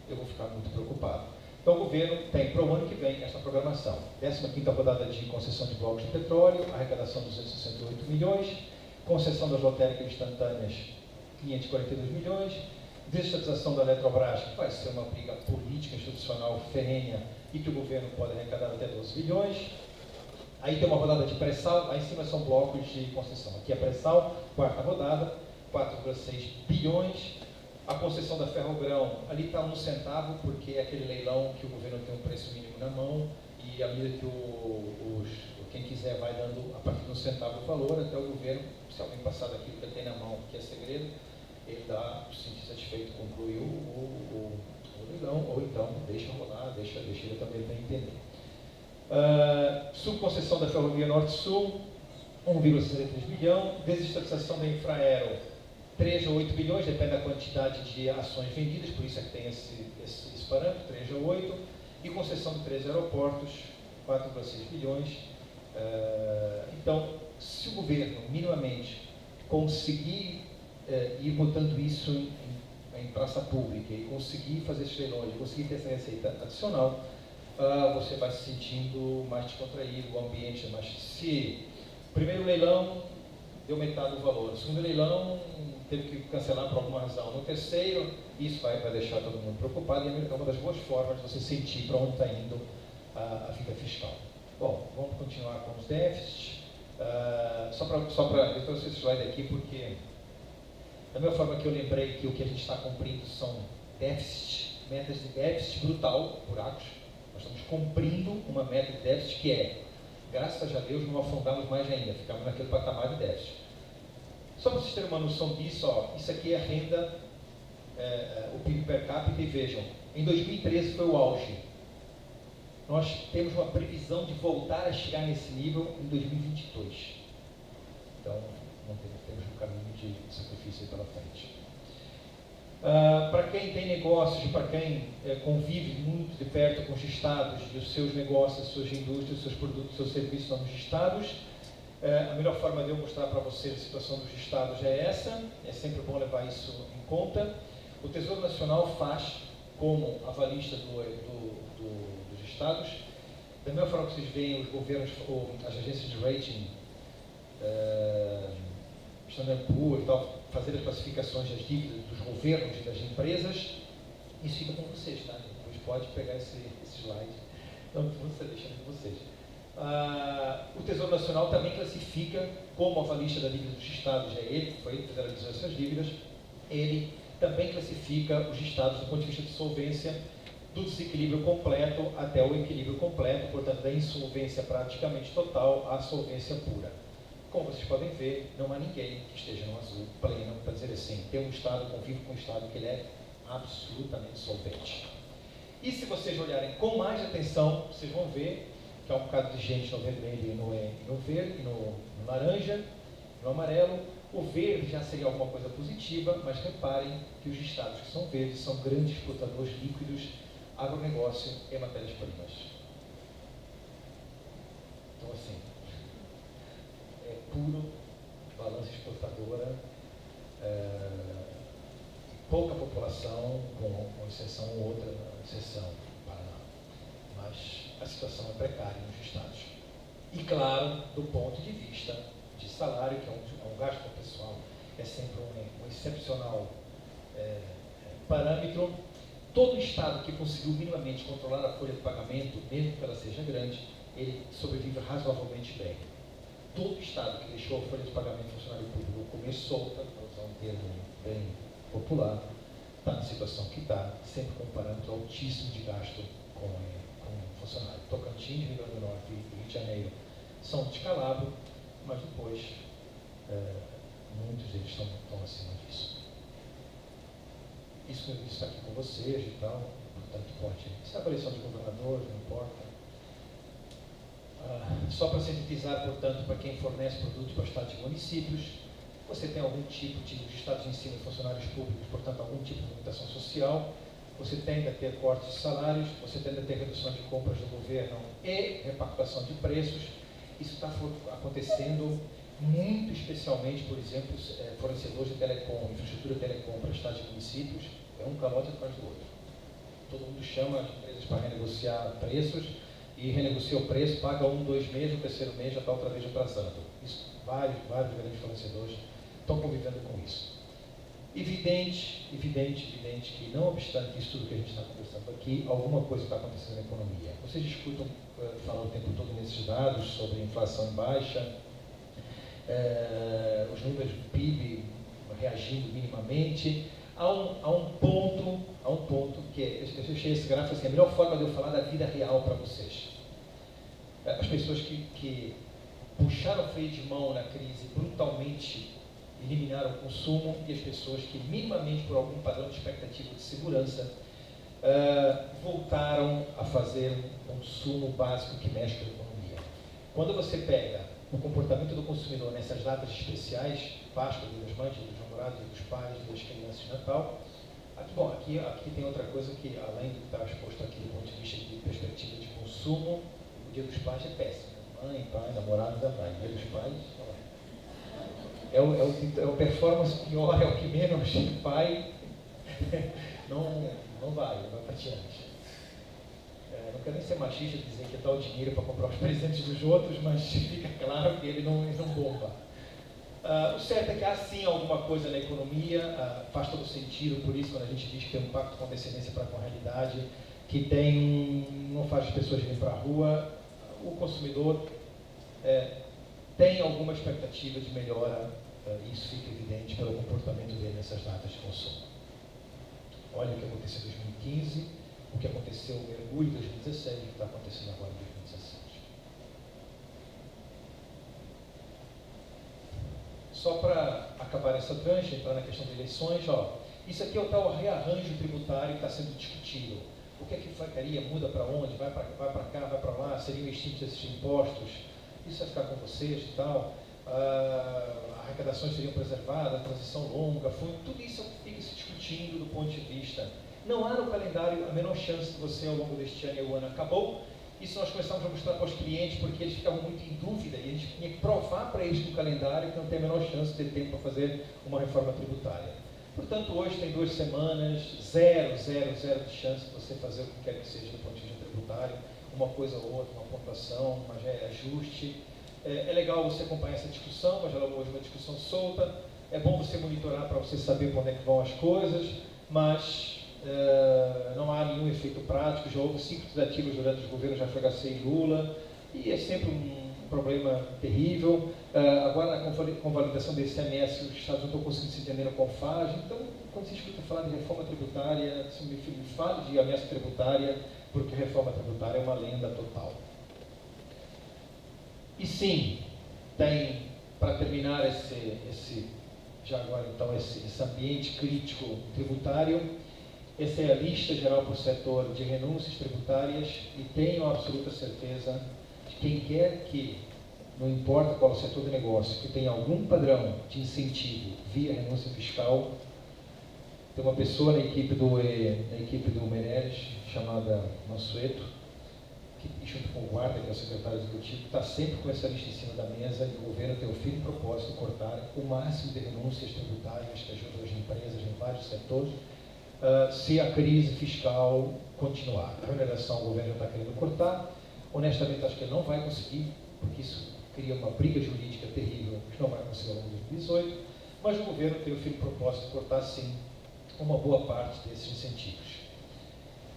eu vou ficar muito preocupado. Então, o governo tem, para o ano que vem, essa programação. 15ª rodada de concessão de blocos de petróleo, arrecadação de 268 milhões, concessão das lotéricas instantâneas, 542 milhões, desestatização da Eletrobras, que vai ser uma briga política, institucional, ferrenha, e que o governo pode arrecadar até 12 bilhões. Aí tem uma rodada de pré-sal, lá em cima são blocos de concessão. Aqui é pré-sal, 4ª rodada, 4,6 bilhões. A concessão da Ferrogrão, ali está 1 centavo, porque é aquele leilão que o governo tem um preço mínimo na mão, e à medida que quem quiser vai dando a partir de 1 centavo o valor, até o governo, se alguém passar daquilo que ele tem na mão, que é segredo, ele dá, se sentir satisfeito, conclui o leilão, ou então deixa rolar, deixa ele também bem entender. Subconcessão da Ferrovia Norte-Sul, 1,63 bilhão, desestatização da Infraero, 3 a 8 bilhões, depende da quantidade de ações vendidas, por isso é que tem esse parâmetro, 3 a 8, e concessão de 3 aeroportos, 4,6 bilhões. Então, se o governo minimamente conseguir ir botando isso em praça pública e conseguir fazer esses leilões, conseguir ter essa receita adicional, você vai se sentindo mais descontraído, o ambiente é mais... Se o primeiro leilão deu metade do valor, o segundo leilão teve que cancelar por alguma razão, no terceiro, isso vai deixar todo mundo preocupado, e é uma das boas formas de você sentir para onde está indo a vida fiscal. Bom, vamos continuar com os déficits. Eu trouxe esse slide aqui porque, da mesma forma que eu lembrei que o que a gente está cumprindo são déficits, metas de déficit brutal, buracos. Nós estamos cumprindo uma meta de déficit que é, graças a Deus, não afundamos mais ainda, ficamos naquele patamar de déficit. Só para vocês terem uma noção disso, isso aqui é a renda, o PIB per capita, e vejam, em 2013 foi o auge. Nós temos uma previsão de voltar a chegar nesse nível em 2022. Então, não temos um caminho de sacrifício aí pela frente. Para quem tem negócios e para quem convive muito de perto com os estados e os seus negócios, suas indústrias, seus produtos, seus serviços nos estados, a melhor forma de eu mostrar para vocês a situação dos estados é essa, é sempre bom levar isso em conta. O Tesouro Nacional faz como avalista dos estados, da mesma forma que vocês veem os governos, ou as agências de rating Standard Poor's e tal, fazer as classificações das dívidas dos governos e das empresas. Isso fica com vocês, tá? Depois pode pegar esse slide. Então, você deixando com vocês. O Tesouro Nacional também classifica, como avalista da dívida dos estados é ele, que foi ele que federalizou essas dívidas, ele também classifica os estados do ponto de vista de solvência, do desequilíbrio completo até o equilíbrio completo, portanto, da insolvência praticamente total à solvência pura. Como vocês podem ver, não há ninguém que esteja no azul pleno para dizer assim, tem um estado, convive com um estado que ele é absolutamente solvente. E se vocês olharem com mais atenção, vocês vão ver que há um bocado de gente no vermelho e no verde, e no laranja, no amarelo. O verde já seria alguma coisa positiva, mas reparem que os estados que são verdes são grandes exportadores líquidos, agronegócio e matérias-primas. Então, assim, é puro balança exportadora, pouca população, com exceção ou outra exceção, Paraná. Mas a situação é precária nos estados. E, claro, do ponto de vista de salário, que é um gasto pessoal, é sempre um excepcional parâmetro. Todo estado que conseguiu minimamente controlar a folha de pagamento, mesmo que ela seja grande, ele sobrevive razoavelmente bem. Todo estado que deixou a folha de pagamento do funcionário público comer solta, para usar um termo bem popular, está na situação que está, sempre com um parâmetro altíssimo de gasto com funcionário. Tocantins, Rio Grande do Norte e Rio de Janeiro são descalabro, mas depois muitos deles estão acima disso. Isso está aqui com vocês e tal, portanto pode. Isso é a eleição de governador, não importa. Só para sintetizar, portanto, para quem fornece produtos para estados e municípios, você tem algum tipo de estados de ensino e funcionários públicos, portanto, algum tipo de limitação social, você tende a ter cortes de salários, você tende a ter redução de compras do governo e repactuação de preços. Isso está acontecendo muito especialmente, por exemplo, fornecedores de telecom, infraestrutura de telecom para estados e municípios, é um calote atrás do outro. Todo mundo chama as empresas para renegociar preços e renegocia o preço, paga 1, 2 meses, o terceiro mês já está outra vez atrasando. Isso, vários grandes fornecedores estão convivendo com isso. Evidente que, não obstante isso tudo que a gente está conversando aqui, alguma coisa está acontecendo na economia. Vocês escutam falar o tempo todo nesses dados sobre inflação em baixa, os números do PIB reagindo minimamente. Há um ponto que eu achei esse gráfico assim, a melhor forma de eu falar da vida real para vocês. As pessoas que puxaram o freio de mão na crise brutalmente eliminaram o consumo e as pessoas que minimamente por algum padrão de expectativa de segurança voltaram a fazer um consumo básico que mexe com a economia. Quando você pega o comportamento do consumidor nessas datas especiais, Páscoa, Dia das Mães, Dia dos Namorados, Dia dos Pais, Dia das Crianças e Natal, aqui tem outra coisa que, além do que está exposto aqui do ponto de vista de perspectiva de consumo, o Dia dos Pais é péssimo. Mãe, pai, namorado, pai. Dia dos Pais, é o performance pior, é o que menos pai não vai para diante. Não quero nem ser machista dizer que dá o dinheiro para comprar os presentes dos outros, mas fica claro que ele não bomba. O certo é que há sim alguma coisa na economia, faz todo sentido, por isso quando a gente diz que tem um pacto com descendência para com a realidade, que não faz as pessoas irem para a rua, o consumidor tem alguma expectativa de melhora, isso fica evidente pelo comportamento dele nessas datas de consumo. Olha o que aconteceu em 2015, o que aconteceu no mergulho de 2016 e o que está acontecendo agora em 2017. Só para acabar essa trancha, entrar na questão de eleições, isso aqui é o tal rearranjo tributário que está sendo discutido. O que é que faria? Muda para onde? Vai para cá, vai para lá? Seriam extintos esses impostos? Isso vai ficar com vocês e tal? Arrecadações seriam preservadas, a transição longa, tudo isso fica se discutindo do ponto de vista. Não há no calendário a menor chance de você, ao longo deste ano, e o ano acabou. Isso nós começamos a mostrar para os clientes, porque eles ficavam muito em dúvida, e a gente tinha que provar para eles no calendário que não tem a menor chance de ter tempo para fazer uma reforma tributária. Portanto, hoje tem 2 semanas, zero de chance de você fazer o que quer que seja do ponto de vista tributário, uma coisa ou outra, uma pontuação, um ajuste. É legal você acompanhar essa discussão, mas ela hoje é uma discussão solta. É bom você monitorar para você saber para onde é que vão as coisas, mas não há nenhum efeito prático. Já houve 5 tentativas durante os governos de FHC e Lula, e é sempre um problema terrível. Agora, na convalidação do ICMS, os Estados não estão conseguindo se entender no CONFAG. Então, quando você escuta falar de reforma tributária, me fale de ameaça tributária, porque a reforma tributária é uma lenda total. E sim, tem, para terminar esse ambiente crítico tributário, essa é a lista geral para o setor de renúncias tributárias, e tenho a absoluta certeza de quem quer que, não importa qual é o setor de negócio, que tenha algum padrão de incentivo via renúncia fiscal. Tem uma pessoa na equipe do Meirelles, chamada Mansueto, que, junto com o Guarda, que é o secretário executivo, está sempre com essa lista em cima da mesa, e o governo tem o firme propósito de cortar o máximo de renúncias tributárias que ajudam as empresas em vários setores, se a crise fiscal continuar. A remuneração o governo está querendo cortar. Honestamente, acho que ele não vai conseguir, porque isso cria uma briga jurídica terrível, que não vai conseguir ao longo de 2018, mas o governo tem o firme propósito de cortar, sim, uma boa parte desses incentivos.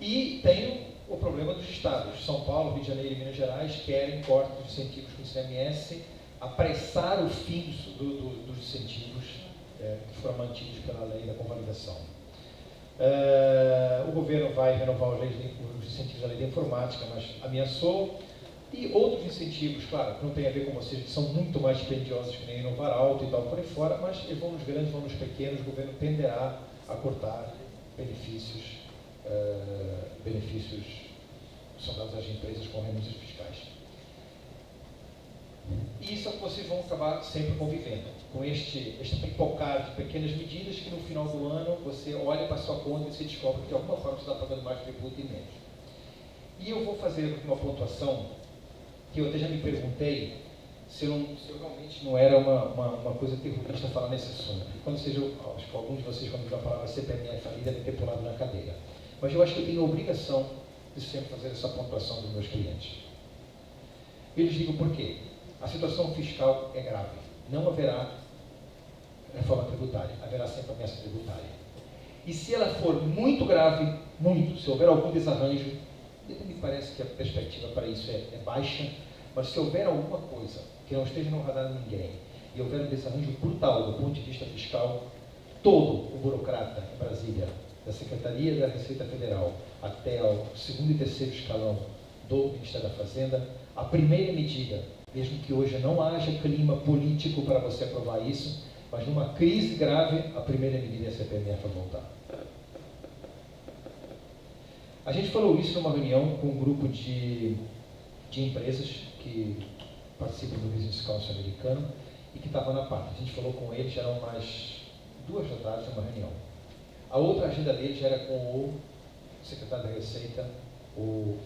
E tem o problema dos estados. São Paulo, Rio de Janeiro e Minas Gerais querem cortes de incentivos com o ICMS, apressar o fim dos incentivos que foram mantidos pela lei da convalidação. O governo vai renovar os incentivos da lei da informática, mas ameaçou. E outros incentivos, claro, que não tem a ver com vocês, que são muito mais dispendiosos que nem inovar alto e tal por aí fora, mas eles vão nos grandes, vão nos pequenos, o governo tenderá a cortar benefícios que são dados às empresas com renúncias fiscais. E isso é o que vocês vão acabar sempre convivendo, com este pipocar de pequenas medidas que no final do ano você olha para a sua conta e se descobre que de alguma forma você está pagando mais tributo e menos. E eu vou fazer uma pontuação que eu até já me perguntei se eu realmente não era uma coisa terrorista falar nesse assunto. Acho que alguns de vocês, quando viram a palavra CPMF ali, devem ter pulado na cadeira. Mas eu acho que eu tenho a obrigação de sempre fazer essa pontuação dos meus clientes. Eu lhes digo por quê. A situação fiscal é grave. Não haverá reforma tributária, haverá sempre ameaça tributária. E se ela for muito grave, se houver algum desarranjo, me parece que a perspectiva para isso é baixa, mas se houver alguma coisa que não esteja no radar de ninguém, e houver um desarranjo brutal do ponto de vista fiscal, todo o burocrata em Brasília, da Secretaria da Receita Federal até ao segundo e terceiro escalão do Ministério da Fazenda, a primeira medida, mesmo que hoje não haja clima político para você aprovar isso, mas numa crise grave, a primeira medida é a CPMF a voltar. A gente falou isso numa reunião com um grupo de empresas que participam do Business Council americano e que estavam na parte. A gente falou com eles, eram mais 2 da tarde, numa reunião. A outra agenda deles era com o secretário da Receita, o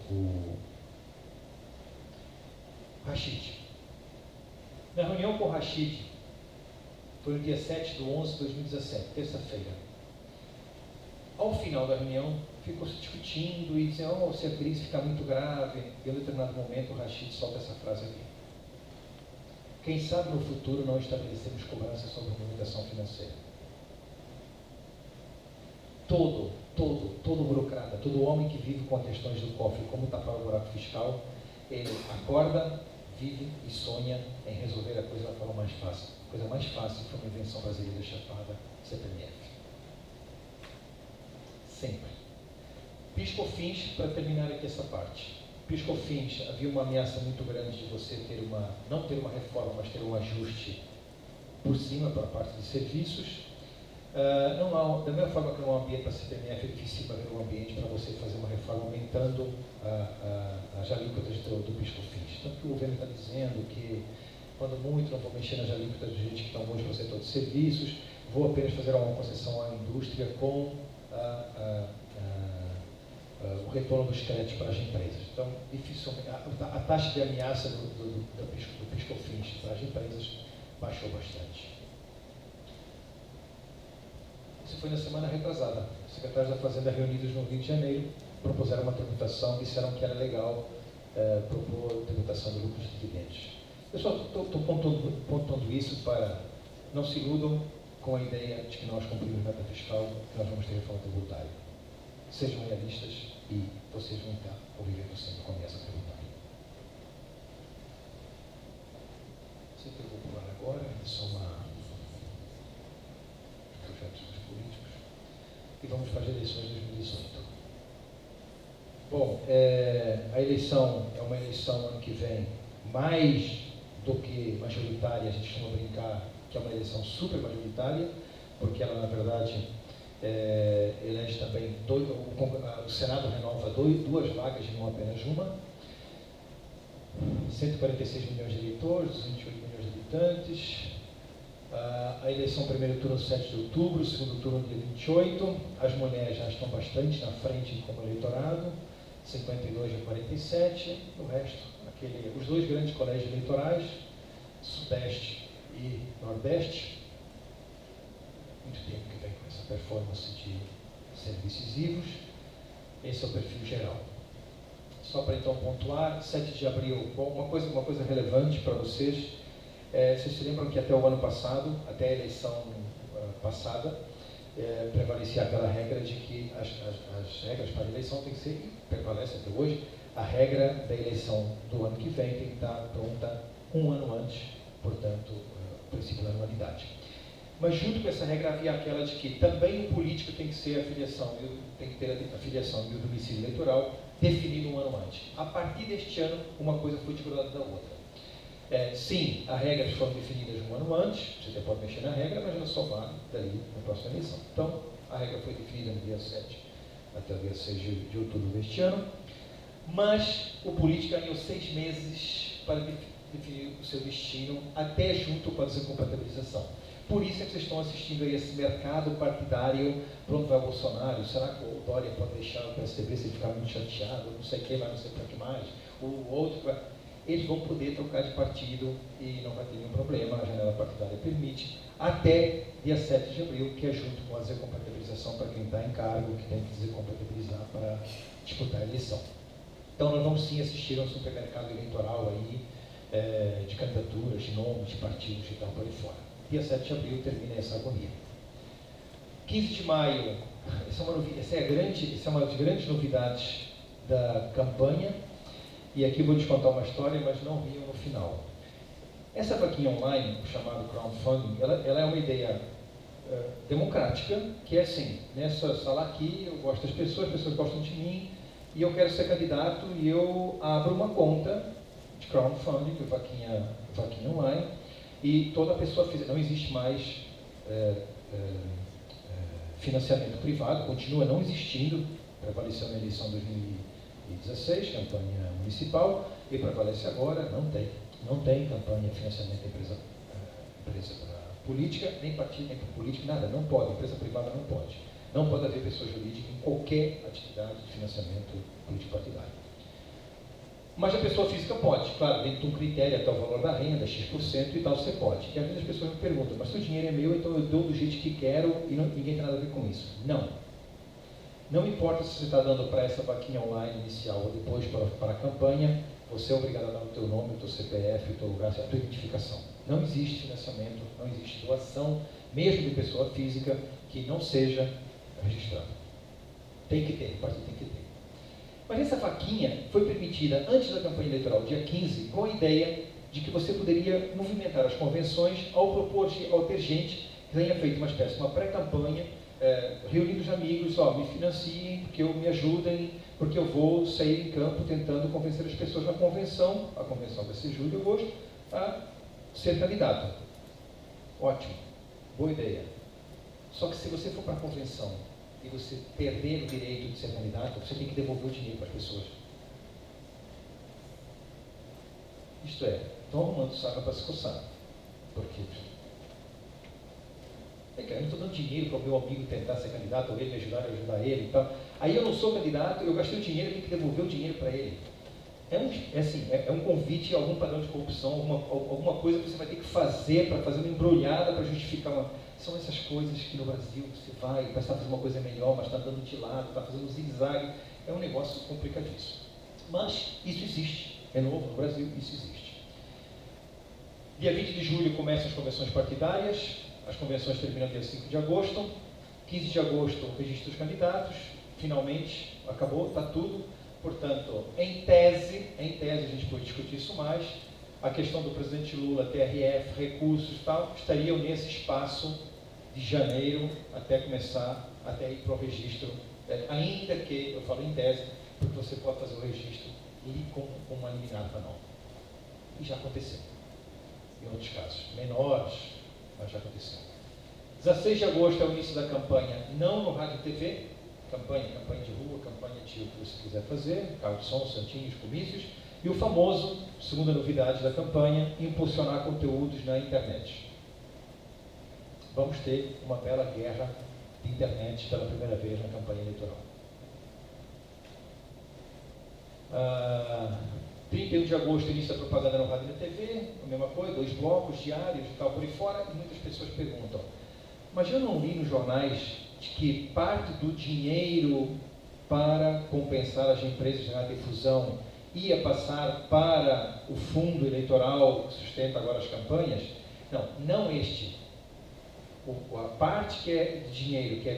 Rachid. Na reunião com o Rachid, foi no dia 7/11/2017, terça-feira. Ao final da reunião, ficou se discutindo e dizendo, se a crise ficar muito grave, e em um determinado momento o Rachid solta essa frase aqui. Quem sabe no futuro não estabelecemos cobrança sobre a movimentação financeira. Todo burocrata, todo homem que vive com as questões do cofre, como tapar o buraco fiscal, ele acorda, vive e sonha em resolver a coisa da forma mais fácil. A coisa mais fácil foi uma invenção brasileira chamada CPMF. Sempre. PIS/COFINS, para terminar aqui essa parte. PIS/COFINS, havia uma ameaça muito grande de você não ter uma reforma, mas ter um ajuste por cima para a parte de serviços. Da mesma forma que no ambiente da CPMF é difícil haver um ambiente para você fazer uma reforma aumentando as alíquotas do PIS/COFINS. Tanto que o governo está dizendo que, quando muito, não vou mexer nas alíquotas de gente que estão hoje no setor de serviços, vou apenas fazer uma concessão à indústria com o retorno dos créditos para as empresas. Então, dificilmente, a taxa de ameaça do PIS/COFINS para as empresas baixou bastante. Isso foi na semana retrasada. Os secretários da Fazenda reunidos no Rio de Janeiro propuseram uma tributação, disseram que era legal propor tributação de lucros e dividendos. Eu só estou pontuando isso para não se iludam com a ideia de que nós cumprimos a meta fiscal, que nós vamos ter reforma tributária. Sejam realistas e vocês vão estar convivendo sempre com a ameaça tributária. Sei que eu vou pular agora, é só projetos políticos, e vamos para as eleições de 2018. Bom, a eleição é uma eleição ano que vem mais do que majoritária, a gente costuma brincar que é uma eleição super majoritária, porque ela, na verdade, elege também, o Senado renova duas vagas e não apenas uma, 146 milhões de eleitores, 228 milhões de habitantes, a eleição primeiro turno 7 de outubro, segundo turno dia 28, as mulheres já estão bastante na frente como eleitorado, 52 a 47, o resto, os dois grandes colégios eleitorais, Sudeste e Nordeste, muito tempo que vem com essa performance de serem decisivos. Esse é o perfil geral. Só para então pontuar, 7 de abril, bom, uma coisa relevante para vocês, vocês se lembram que até o ano passado, até a eleição passada, prevalecia aquela regra de que as regras para a eleição têm que ser, e prevalece até hoje, a regra da eleição do ano que vem tem que estar pronta um ano antes, portanto, o princípio da anualidade. Mas junto com essa regra havia aquela de que também o político tem que ter a filiação e o domicílio eleitoral definido um ano antes. A partir deste ano, uma coisa foi desgrudada da outra. Sim, as regras foram definidas um ano antes, você até pode mexer na regra, mas ela só vale daí na próxima eleição. Então, a regra foi definida no dia 7 até o dia 6 de outubro deste ano, mas o político ganhou 6 meses para definir o seu destino, até junto com a desincompatibilização. Por isso é que vocês estão assistindo a esse mercado partidário, pronto, vai o Bolsonaro, será que o Dória pode deixar o PSDB se ele ficar muito chateado, não sei quem, vai não sei para que mais, o outro vai... Eles vão poder trocar de partido e não vai ter nenhum problema, a janela partidária permite, até dia 7 de abril, que é junto com a desincompatibilização para quem está em cargo, que tem que desincompatibilizar para disputar a eleição. Então nós vamos sim assistir a um supermercado eleitoral aí, de candidaturas, de nomes, de partidos e tal por aí fora. Dia 7 de abril termina essa agonia. 15 de maio, essa é uma das grandes novidades da campanha, e aqui vou te contar uma história, mas não riam no final. Essa vaquinha online, o chamado crowdfunding, ela é uma ideia democrática, que é assim, nessa sala aqui, eu gosto das pessoas, as pessoas gostam de mim, e eu quero ser candidato, e eu abro uma conta de crowdfunding, de vaquinha online, e toda pessoa fizer. Não existe mais financiamento privado, continua não existindo, prevaleceu na eleição de 2016, campanha municipal, e prevalece agora, não tem campanha, financiamento da empresa política, nem partido, nem política, nada, não pode, empresa privada não pode. Não pode haver pessoa jurídica em qualquer atividade de financiamento político-partidário. Mas a pessoa física pode, claro, dentro de um critério até o valor da renda, X% e tal, você pode. E às vezes as pessoas me perguntam, mas se o dinheiro é meu, então eu dou do jeito que quero e ninguém tem nada a ver com isso. Não. Não importa se você está dando para essa vaquinha online inicial ou depois para a campanha, você é obrigado a dar o teu nome, o teu CPF, o teu lugar, a tua identificação. Não existe financiamento, não existe doação, mesmo de pessoa física, que não seja registrada. Tem que ter, o partido tem que ter. Mas essa vaquinha foi permitida antes da campanha eleitoral, dia 15, com a ideia de que você poderia movimentar as convenções ao ter gente que tenha feito uma espécie de uma pré-campanha, reunindo os amigos, me financiem, porque me ajudem, porque eu vou sair em campo tentando convencer as pessoas na convenção, a convenção vai ser julho e agosto, a ser candidato. Ótimo, boa ideia. Só que se você for para a convenção e você perder o direito de ser candidato, você tem que devolver o dinheiro para as pessoas. Isto é, estão arrumando saco para se coçar. Por quê? Eu não estou dando dinheiro para o meu amigo tentar ser candidato, ou ele me ajudar, eu ajudar ele e tal. Aí eu não sou candidato, eu gastei o dinheiro, eu tenho que devolver o dinheiro para ele. É um convite a algum padrão de corrupção, alguma coisa que você vai ter que fazer para fazer uma embrulhada para justificar uma... São essas coisas que no Brasil você vai, parece estar fazendo uma coisa melhor, mas está dando de lado, está fazendo um zigue-zague. É um negócio complicadíssimo. Mas isso existe. É novo no Brasil, isso existe. Dia 20 de julho começam as convenções partidárias, as convenções terminam dia 5 de agosto, 15 de agosto o registro dos candidatos, finalmente, acabou, está tudo. Portanto, em tese, a gente pode discutir isso mais, a questão do presidente Lula, TRF, recursos e tal, estariam nesse espaço de janeiro até começar, até ir para o registro, ainda que, eu falo em tese, porque você pode fazer o registro com uma liminar anual. E já aconteceu. Em outros casos, menores, mas já aconteceu. 16 de agosto é o início da campanha, não no rádio e TV, campanha de rua, campanha de o que você quiser fazer, carro de som, santinhos, comícios, e o famoso, segunda novidade da campanha, impulsionar conteúdos na internet. Vamos ter uma bela guerra de internet pela primeira vez na campanha eleitoral. 31 de agosto, início da propaganda no rádio e na TV, a mesma coisa, 2 blocos diários e tal por aí fora, e muitas pessoas perguntam, mas eu não li nos jornais de que parte do dinheiro para compensar as empresas na difusão ia passar para o fundo eleitoral que sustenta agora as campanhas? Não este. A parte que é de dinheiro, que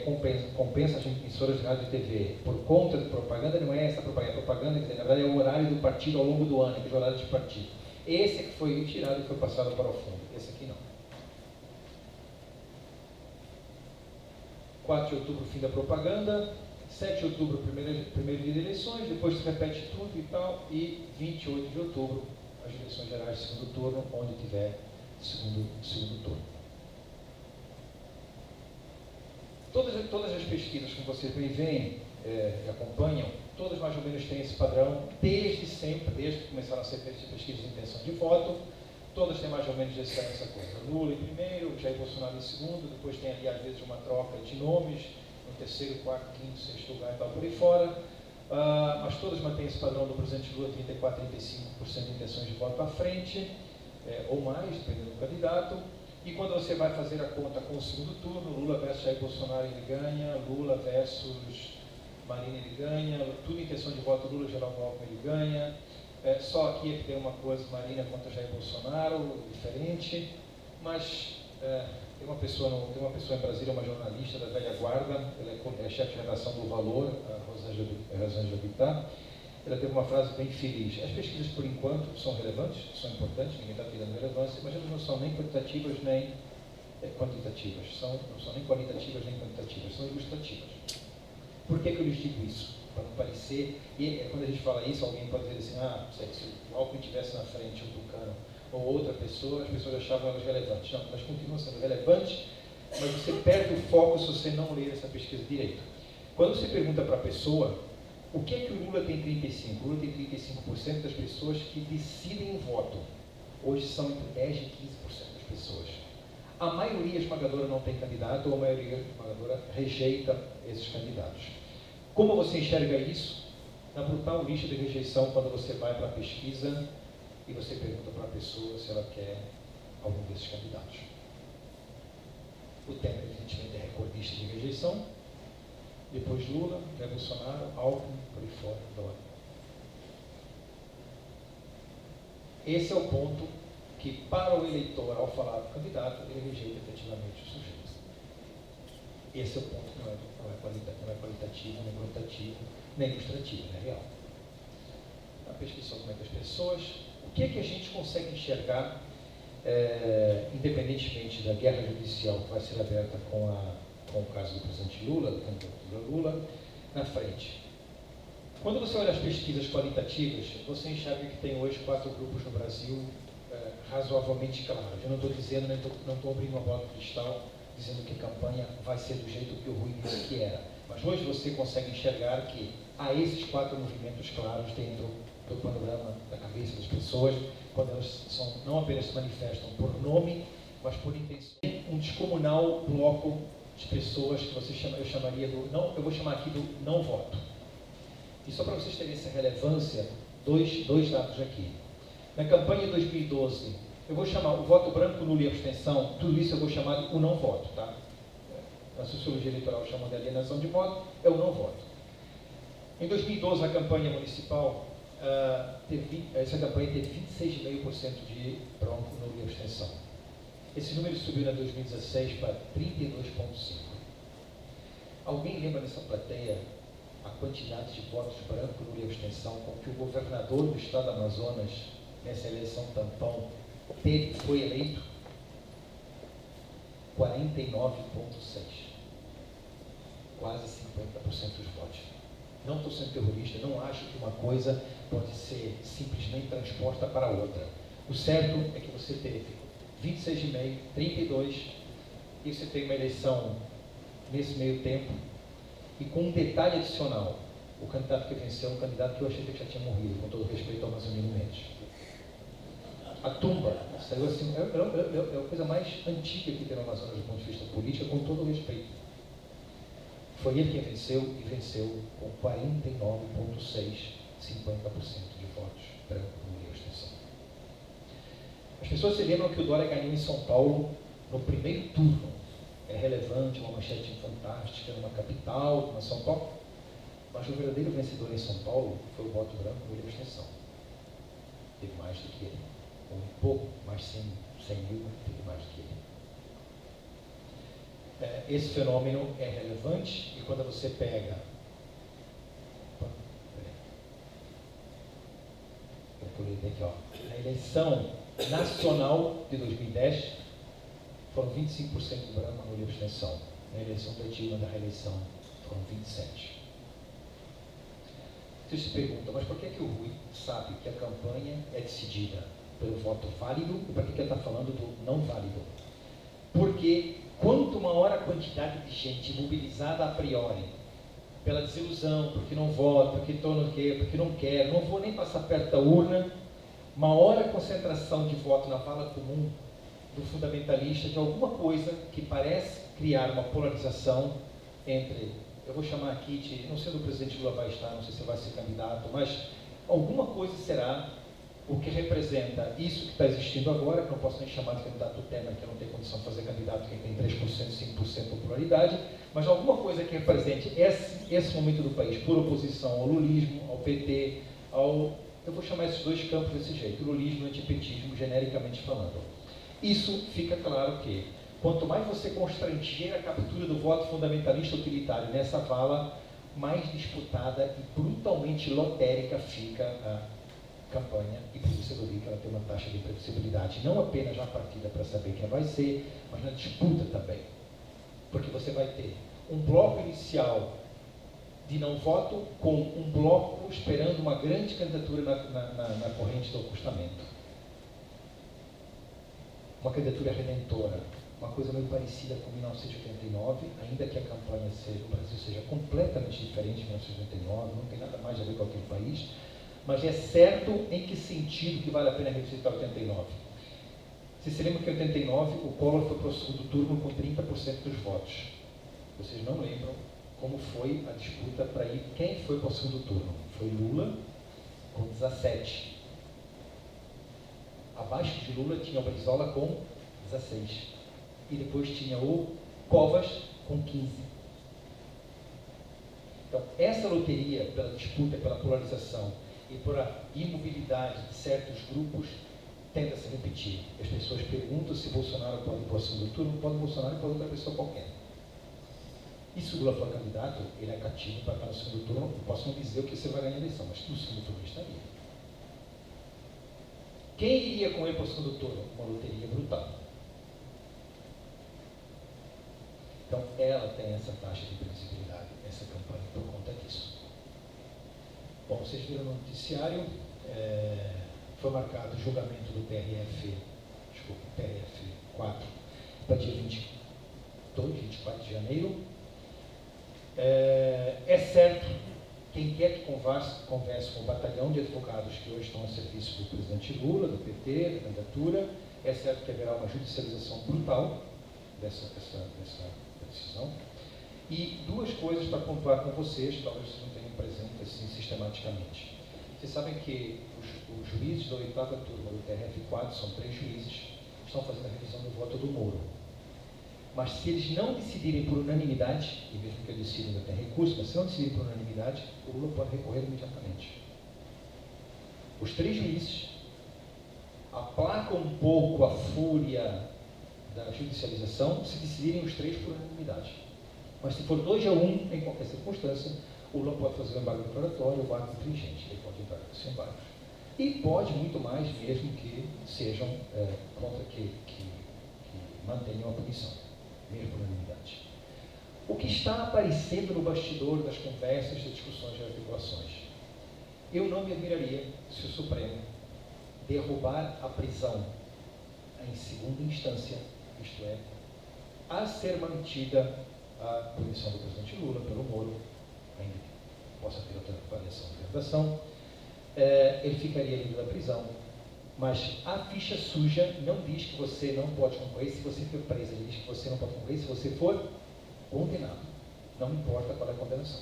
compensa as emissoras de rádio e TV por conta de propaganda, não é essa propaganda. A propaganda, na verdade, é o horário do partido ao longo do ano, aquele horário de partido. Esse é que foi retirado e foi passado para o fundo. Esse aqui não. 4 de outubro, fim da propaganda. 7 de outubro, primeiro dia de eleições, depois se repete tudo e tal. E 28 de outubro, as eleições gerais de segundo turno, onde tiver segundo turno. Todas as pesquisas que vocês bem veem e acompanham, todas mais ou menos têm esse padrão, desde sempre, desde que começaram a ser pesquisas de intenção de voto, todas têm mais ou menos essa coisa. Lula em primeiro, Jair Bolsonaro em segundo, depois tem ali às vezes uma troca de nomes, no terceiro, quarto, quinto, sexto lugar e tal por aí fora, mas todas mantêm esse padrão do presidente Lula, 34%, 35% de intenções de voto à frente, ou mais, dependendo do candidato. E quando você vai fazer a conta com o segundo turno, Lula versus Jair Bolsonaro, ele ganha, Lula versus Marina, ele ganha, tudo em questão de voto, Lula, Geraldo Alckmin, ele ganha. Só aqui é que tem uma coisa, Marina contra Jair Bolsonaro, diferente, mas tem uma pessoa em Brasília, uma jornalista da velha guarda, ela é chefe de redação do Valor, a Rosângela Bittar. Ela teve uma frase bem feliz. As pesquisas, por enquanto, são relevantes, são importantes, ninguém está tirando relevância, mas elas não são nem quantitativas nem quantitativas. Não são nem qualitativas nem quantitativas, são ilustrativas. Por que eu lhes digo isso? Para não parecer... E quando a gente fala isso, alguém pode dizer assim, se o Alckmin estivesse na frente, o Tucano, ou outra pessoa, as pessoas achavam elas relevantes. Não, elas continuam sendo relevantes, mas você perde o foco se você não ler essa pesquisa direito. Quando você pergunta para a pessoa, o que é que o Lula tem 35%? O Lula tem 35% das pessoas que decidem o voto. Hoje são entre 10% e 15% das pessoas. A maioria esmagadora não tem candidato, ou a maioria esmagadora rejeita esses candidatos. Como você enxerga isso? Na brutal lista de rejeição, quando você vai para a pesquisa e você pergunta para a pessoa se ela quer algum desses candidatos. O Temer, evidentemente, é recordista de rejeição. Depois Lula, Jair Bolsonaro, Alckmin, por aí fora, Dória. Esse é o ponto que, para o eleitor, ao falar do candidato, ele rejeita efetivamente o sujeito. Esse é o ponto que não é qualitativo, nem quantitativo, nem ilustrativo, é real. A pesquisa só comenta as pessoas. O que é que a gente consegue enxergar, independentemente da guerra judicial que vai ser aberta com o caso do presidente Lula, do candidato Lula, na frente? Quando você olha as pesquisas qualitativas, você enxerga que tem hoje 4 grupos no Brasil razoavelmente claros. Eu não estou dizendo, não estou abrindo uma bola de cristal, dizendo que a campanha vai ser do jeito que o Rui disse que era. Mas hoje você consegue enxergar que há esses 4 movimentos claros dentro do panorama da cabeça das pessoas, quando elas não apenas se manifestam por nome, mas por intenção. Um descomunal bloco de pessoas que eu chamaria eu vou chamar aqui do não voto. E só para vocês terem essa relevância, dois dados aqui. Na campanha de 2012, eu vou chamar o voto branco, nulo e abstenção, tudo isso eu vou chamar de o não voto, tá? Na sociologia eleitoral chamam de alienação de voto, é o não voto. Em 2012, a campanha municipal, essa campanha teve 26,5% de bronco, nulo e abstenção. Esse número subiu em 2016 para 32,5%. Alguém lembra nessa plateia a quantidade de votos branco, nulo e abstenção com que o governador do estado do Amazonas, nessa eleição tampão, foi eleito? 49,6%. Quase 50% dos votos. Não estou sendo terrorista, não acho que uma coisa pode ser simplesmente transposta para outra. O certo é que você teve 26,5%, 32%, e você tem uma eleição nesse meio tempo, e com um detalhe adicional, o candidato que venceu é um candidato que eu achei que já tinha morrido, com todo respeito ao Amazonino Mendes. A tumba saiu assim, é a coisa mais antiga que tem no Amazonas do ponto de vista político, com todo respeito. Foi ele quem venceu, e venceu com 49,6%, 50% de votos branco, nulo e abstenção. As pessoas se lembram que o Dória ganhou em São Paulo no primeiro turno. É relevante, uma manchete fantástica, numa capital, numa São Paulo. Mas o verdadeiro vencedor em São Paulo foi o voto branco, nulo e abstenção. Teve mais do que ele. Um pouco, mais 100 mil, teve mais do que ele. Esse fenômeno é relevante, e quando você pega... Eu pulei daqui, ó. Na eleição nacional de 2010, foram 25% branco, nulo e abstenção. Na eleição coletiva da reeleição, foram 27%. Você se pergunta, mas por que o Rui sabe que a campanha é decidida pelo voto válido, e para que ele está falando do não válido? Porque quanto maior a quantidade de gente mobilizada a priori, pela desilusão, porque não vota, porque não quer, não vou nem passar perto da urna, maior a concentração de voto na vala comum do fundamentalista de alguma coisa que parece criar uma polarização entre, eu vou chamar aqui de, não sei se o presidente Lula vai estar, não sei se vai ser candidato, mas alguma coisa será o que representa isso que está existindo agora, que não posso nem chamar de candidato Temer, que não tem condição de fazer candidato quem tem 3%, 5% de popularidade, mas alguma coisa que represente esse momento do país, por oposição ao lulismo, ao PT, eu vou chamar esses dois campos desse jeito, lulismo e antipetismo, genericamente falando. Isso fica claro que, quanto mais você constranger a captura do voto fundamentalista utilitário nessa vala, mais disputada e brutalmente lotérica fica a campanha, e por isso eu vi que ela tem uma taxa de imprevisibilidade, não apenas na partida para saber quem vai ser, mas na disputa também. Porque você vai ter um bloco inicial de não voto com um bloco esperando uma grande candidatura na corrente do acostamento. Uma candidatura redentora, uma coisa meio parecida com 1989, ainda que a campanha no Brasil seja completamente diferente de 1989, não tem nada mais a ver com aquele país, mas é certo em que sentido que vale a pena revisitar 89. Você se lembra que em 89 o Collor foi para o segundo turno com 30% dos votos. Vocês não lembram como foi a disputa para ir? Quem foi para o segundo turno? Foi Lula com 17%. Abaixo de Lula tinha o Brizola com 16%. E depois tinha o Covas com 15%. Então, essa loteria pela disputa, pela polarização e por a imobilidade de certos grupos tende a se repetir. As pessoas perguntam se Bolsonaro pode ir para o segundo turno, pode Bolsonaro e pode outra pessoa qualquer. E se o Lula for candidato, ele é cativo para estar no segundo turno. Eu posso não dizer o que você vai ganhar a eleição, mas no segundo turno estaria. Quem iria com ele para o segundo turno? Uma loteria brutal. Então, ela tem essa taxa de previsibilidade, essa campanha, por conta disso. Bom, vocês viram no noticiário, foi marcado o julgamento do PRF 4, para dia 24 de janeiro. É certo, quem quer que converse com o batalhão de advogados que hoje estão a serviço do presidente Lula, do PT, da candidatura, é certo que haverá uma judicialização brutal dessa decisão. E duas coisas para pontuar com vocês, talvez vocês não tenham presente assim sistematicamente. Vocês sabem que os juízes da 8ª turma do TRF4, são 3 juízes, estão fazendo a revisão do voto do Moro. Mas se eles não decidirem por unanimidade, e mesmo que eles decidam ainda tem recurso, mas se não decidirem por unanimidade, o Lula pode recorrer imediatamente. Os 3 juízes aplacam um pouco a fúria da judicialização se decidirem os 3 por unanimidade. Mas se for 2-1 em qualquer circunstância, o Lula pode fazer um embargo declaratório ou ato infringente, ele pode entrar nesse embargo. E pode muito mais mesmo que sejam contra que mantenham a punição, mesmo por unanimidade. O que está aparecendo no bastidor das conversas, das discussões e das articulações? Eu não me admiraria se o Supremo derrubar a prisão em segunda instância, isto é, a ser mantida a punição do presidente Lula pelo Moro, ainda que possa ter outra variação de interpretação, ele ficaria livre da prisão, mas a ficha suja não diz que você não pode concorrer se você for preso, ele diz que você não pode concorrer se você for condenado, não importa qual é a condenação.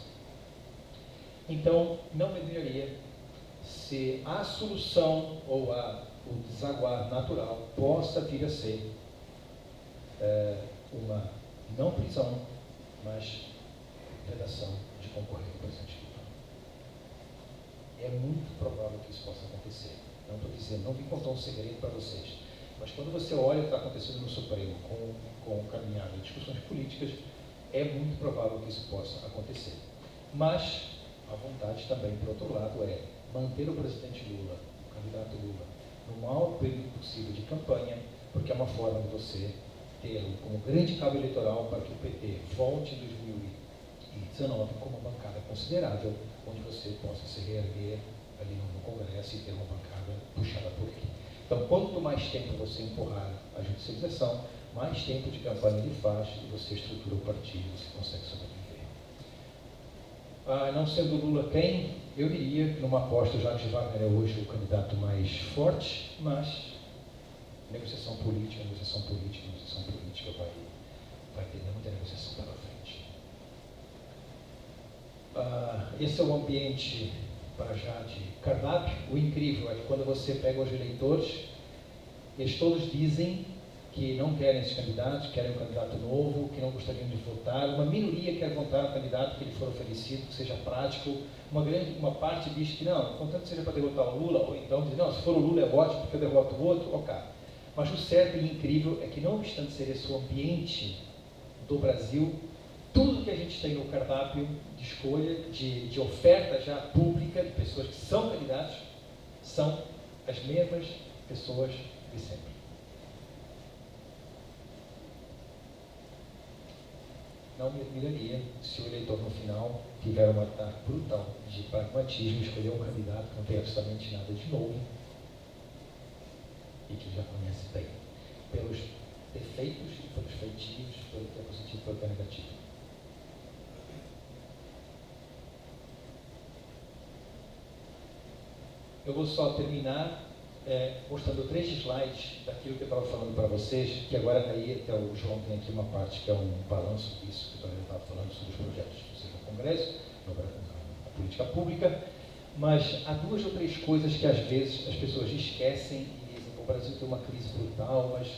Então, não me admiraria se a solução ou o desaguar natural possa vir a ser uma não prisão, mas vedação de concorrer ao presidente Lula. É muito provável que isso possa acontecer. Não estou dizendo, não vim contar um segredo para vocês, mas quando você olha o que está acontecendo no Supremo com caminhada de discussões políticas, é muito provável que isso possa acontecer. Mas a vontade também, por outro lado, é manter o presidente Lula, o candidato Lula, no maior período possível de campanha, porque é uma forma de você tê-lo como grande cabo eleitoral para que o PT volte em 2019 com uma bancada considerável, onde você possa se reerguer ali no Congresso e ter uma bancada puxada por ele. Então, quanto mais tempo você empurrar a judicialização, mais tempo de campanha ele faz e você estrutura o partido, você consegue sobreviver. Não sendo Lula quem, eu diria que numa aposta, Jacques Wagner é hoje o candidato mais forte, mas negociação política vai ter muita negociação pela frente. Esse é o ambiente para já de cardápio. O incrível é que quando você pega os eleitores, eles todos dizem que não querem esse candidato, querem um candidato novo, que não gostariam de votar. Uma minoria quer votar no candidato que lhe for oferecido, que seja prático. Uma parte diz que não, contanto seja para derrotar o Lula, ou então diz, não, se for o Lula é ótimo porque eu derroto o outro, ok. Mas o certo e incrível é que, não obstante ser esse o ambiente do Brasil, tudo que a gente tem no cardápio de escolha, de oferta já pública de pessoas que são candidatos, são as mesmas pessoas de sempre. Não me admiraria se o eleitor no final tiver um ataque brutal de pragmatismo e escolher um candidato que não tem absolutamente nada de novo e que já conhece bem, pelos defeitos e pelos feitios, pelo que é positivo e pelo que é negativo. Eu vou só terminar mostrando 3 slides daquilo que eu estava falando para vocês, que agora daí até o João tem aqui uma parte que é um balanço disso, que eu estava falando sobre os projetos do Congresso, na política pública, mas há 2 ou 3 coisas que às vezes as pessoas esquecem e dizem, o Brasil tem uma crise brutal, mas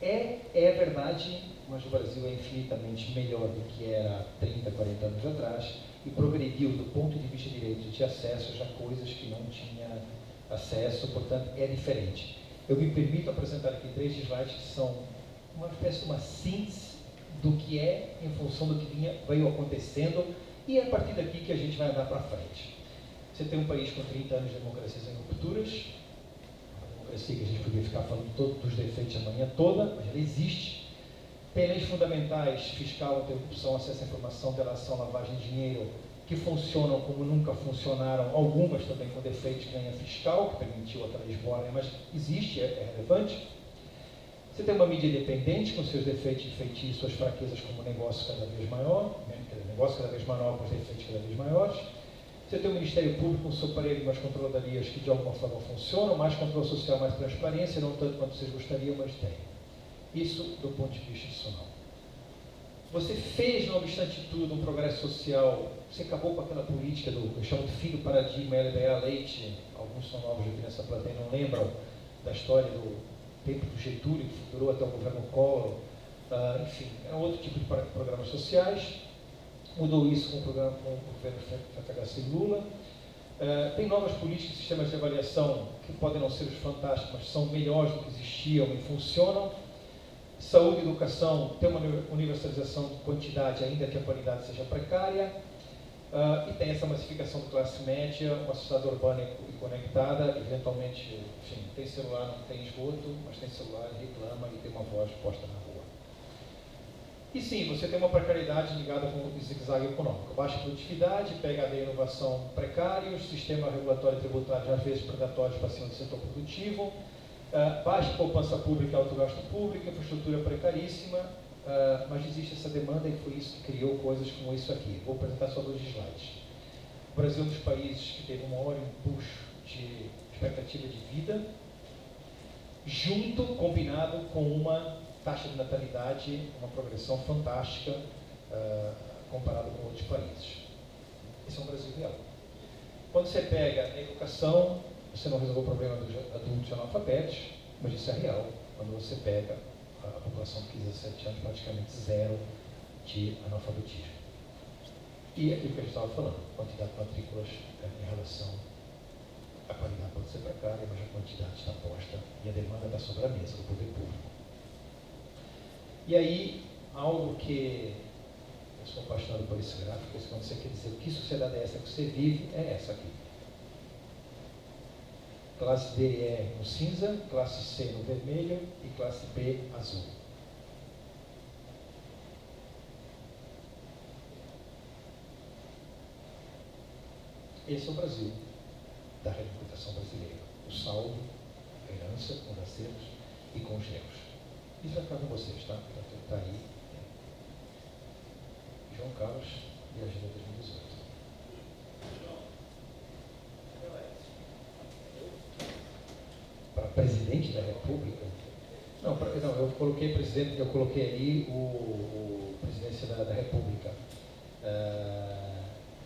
é verdade, mas o Brasil é infinitamente melhor do que era há 30, 40 anos atrás e progrediu do ponto de vista de direito de acesso já coisas que não tinha acesso, portanto é diferente. Eu me permito apresentar aqui 3 slides que são uma espécie de uma síntese do que é em função do que veio acontecendo e é a partir daqui que a gente vai andar para frente. Você tem um país com 30 anos de democracia sem rupturas, uma democracia que a gente poderia ficar falando todos os defeitos a manhã toda, mas ela existe. Tem leis fundamentais, fiscal, interrupção, acesso à informação, delação, lavagem de dinheiro, que funcionam como nunca funcionaram, algumas também com defeitos que nem a fiscal, que permitiu a Lisboa, mas existe, é relevante. Você tem uma mídia independente com seus defeitos e feitiços, suas fraquezas como negócio cada vez maior, negócio cada vez maior com os defeitos cada vez maiores. Você tem um Ministério Público com seu aparelho e umas controladorias que de alguma forma funcionam, mais controle social, mais transparência, não tanto quanto vocês gostariam, mas tem. Isso do ponto de vista institucional. Você fez, não obstante tudo, um progresso social, você acabou com aquela política eu chamo de fim do paradigma LDA Leite, alguns são novos aqui nessa plateia, não lembram da história do tempo do Getúlio, que durou até o governo Collor, enfim, era outro tipo de programas sociais, mudou isso com o governo FHC Lula, Tem novas políticas e sistemas de avaliação que podem não ser os fantásticos, mas são melhores do que existiam e funcionam. Saúde e educação tem uma universalização de quantidade, ainda que a qualidade seja precária. E tem essa massificação de classe média, uma sociedade urbana e conectada. Eventualmente, enfim, tem celular, não tem esgoto, mas tem celular, reclama e tem uma voz posta na rua. E sim, você tem uma precariedade ligada com o zigue-zague econômico. Baixa produtividade, PhD e inovação precários, sistema regulatório e tributário às vezes predatórios para cima do setor produtivo, baixa poupança pública e alto gasto público, infraestrutura precaríssima, mas existe essa demanda e foi isso que criou coisas como isso aqui. Vou apresentar só 2 slides. O Brasil é um dos países que teve um maior empuxo de expectativa de vida, combinado com uma taxa de natalidade, uma progressão fantástica comparado com outros países. Esse é um Brasil real. Quando você pega a educação, você não resolveu o problema dos adultos analfabetos, mas isso é real. Quando você pega a população de 15 a 17 anos, praticamente 0 de analfabetismo. E aquilo que a gente estava falando, quantidade de matrículas em relação à qualidade pode ser precária, mas a quantidade está posta e a demanda está sobre a mesa do poder público. E aí, algo que eu sou apaixonado por esse gráfico, quando você quer dizer que sociedade é essa que você vive, é essa aqui. Classe D é no cinza, classe C no vermelho e classe B azul. Esse é o Brasil da reabilitação brasileira. O saldo, a herança, com os acertos e com os erros. Isso vai ficar com vocês, tá? Está aí. João Carlos e a agenda 2018. Para presidente da República? Não, eu coloquei presidente, eu coloquei ali o presidência da República.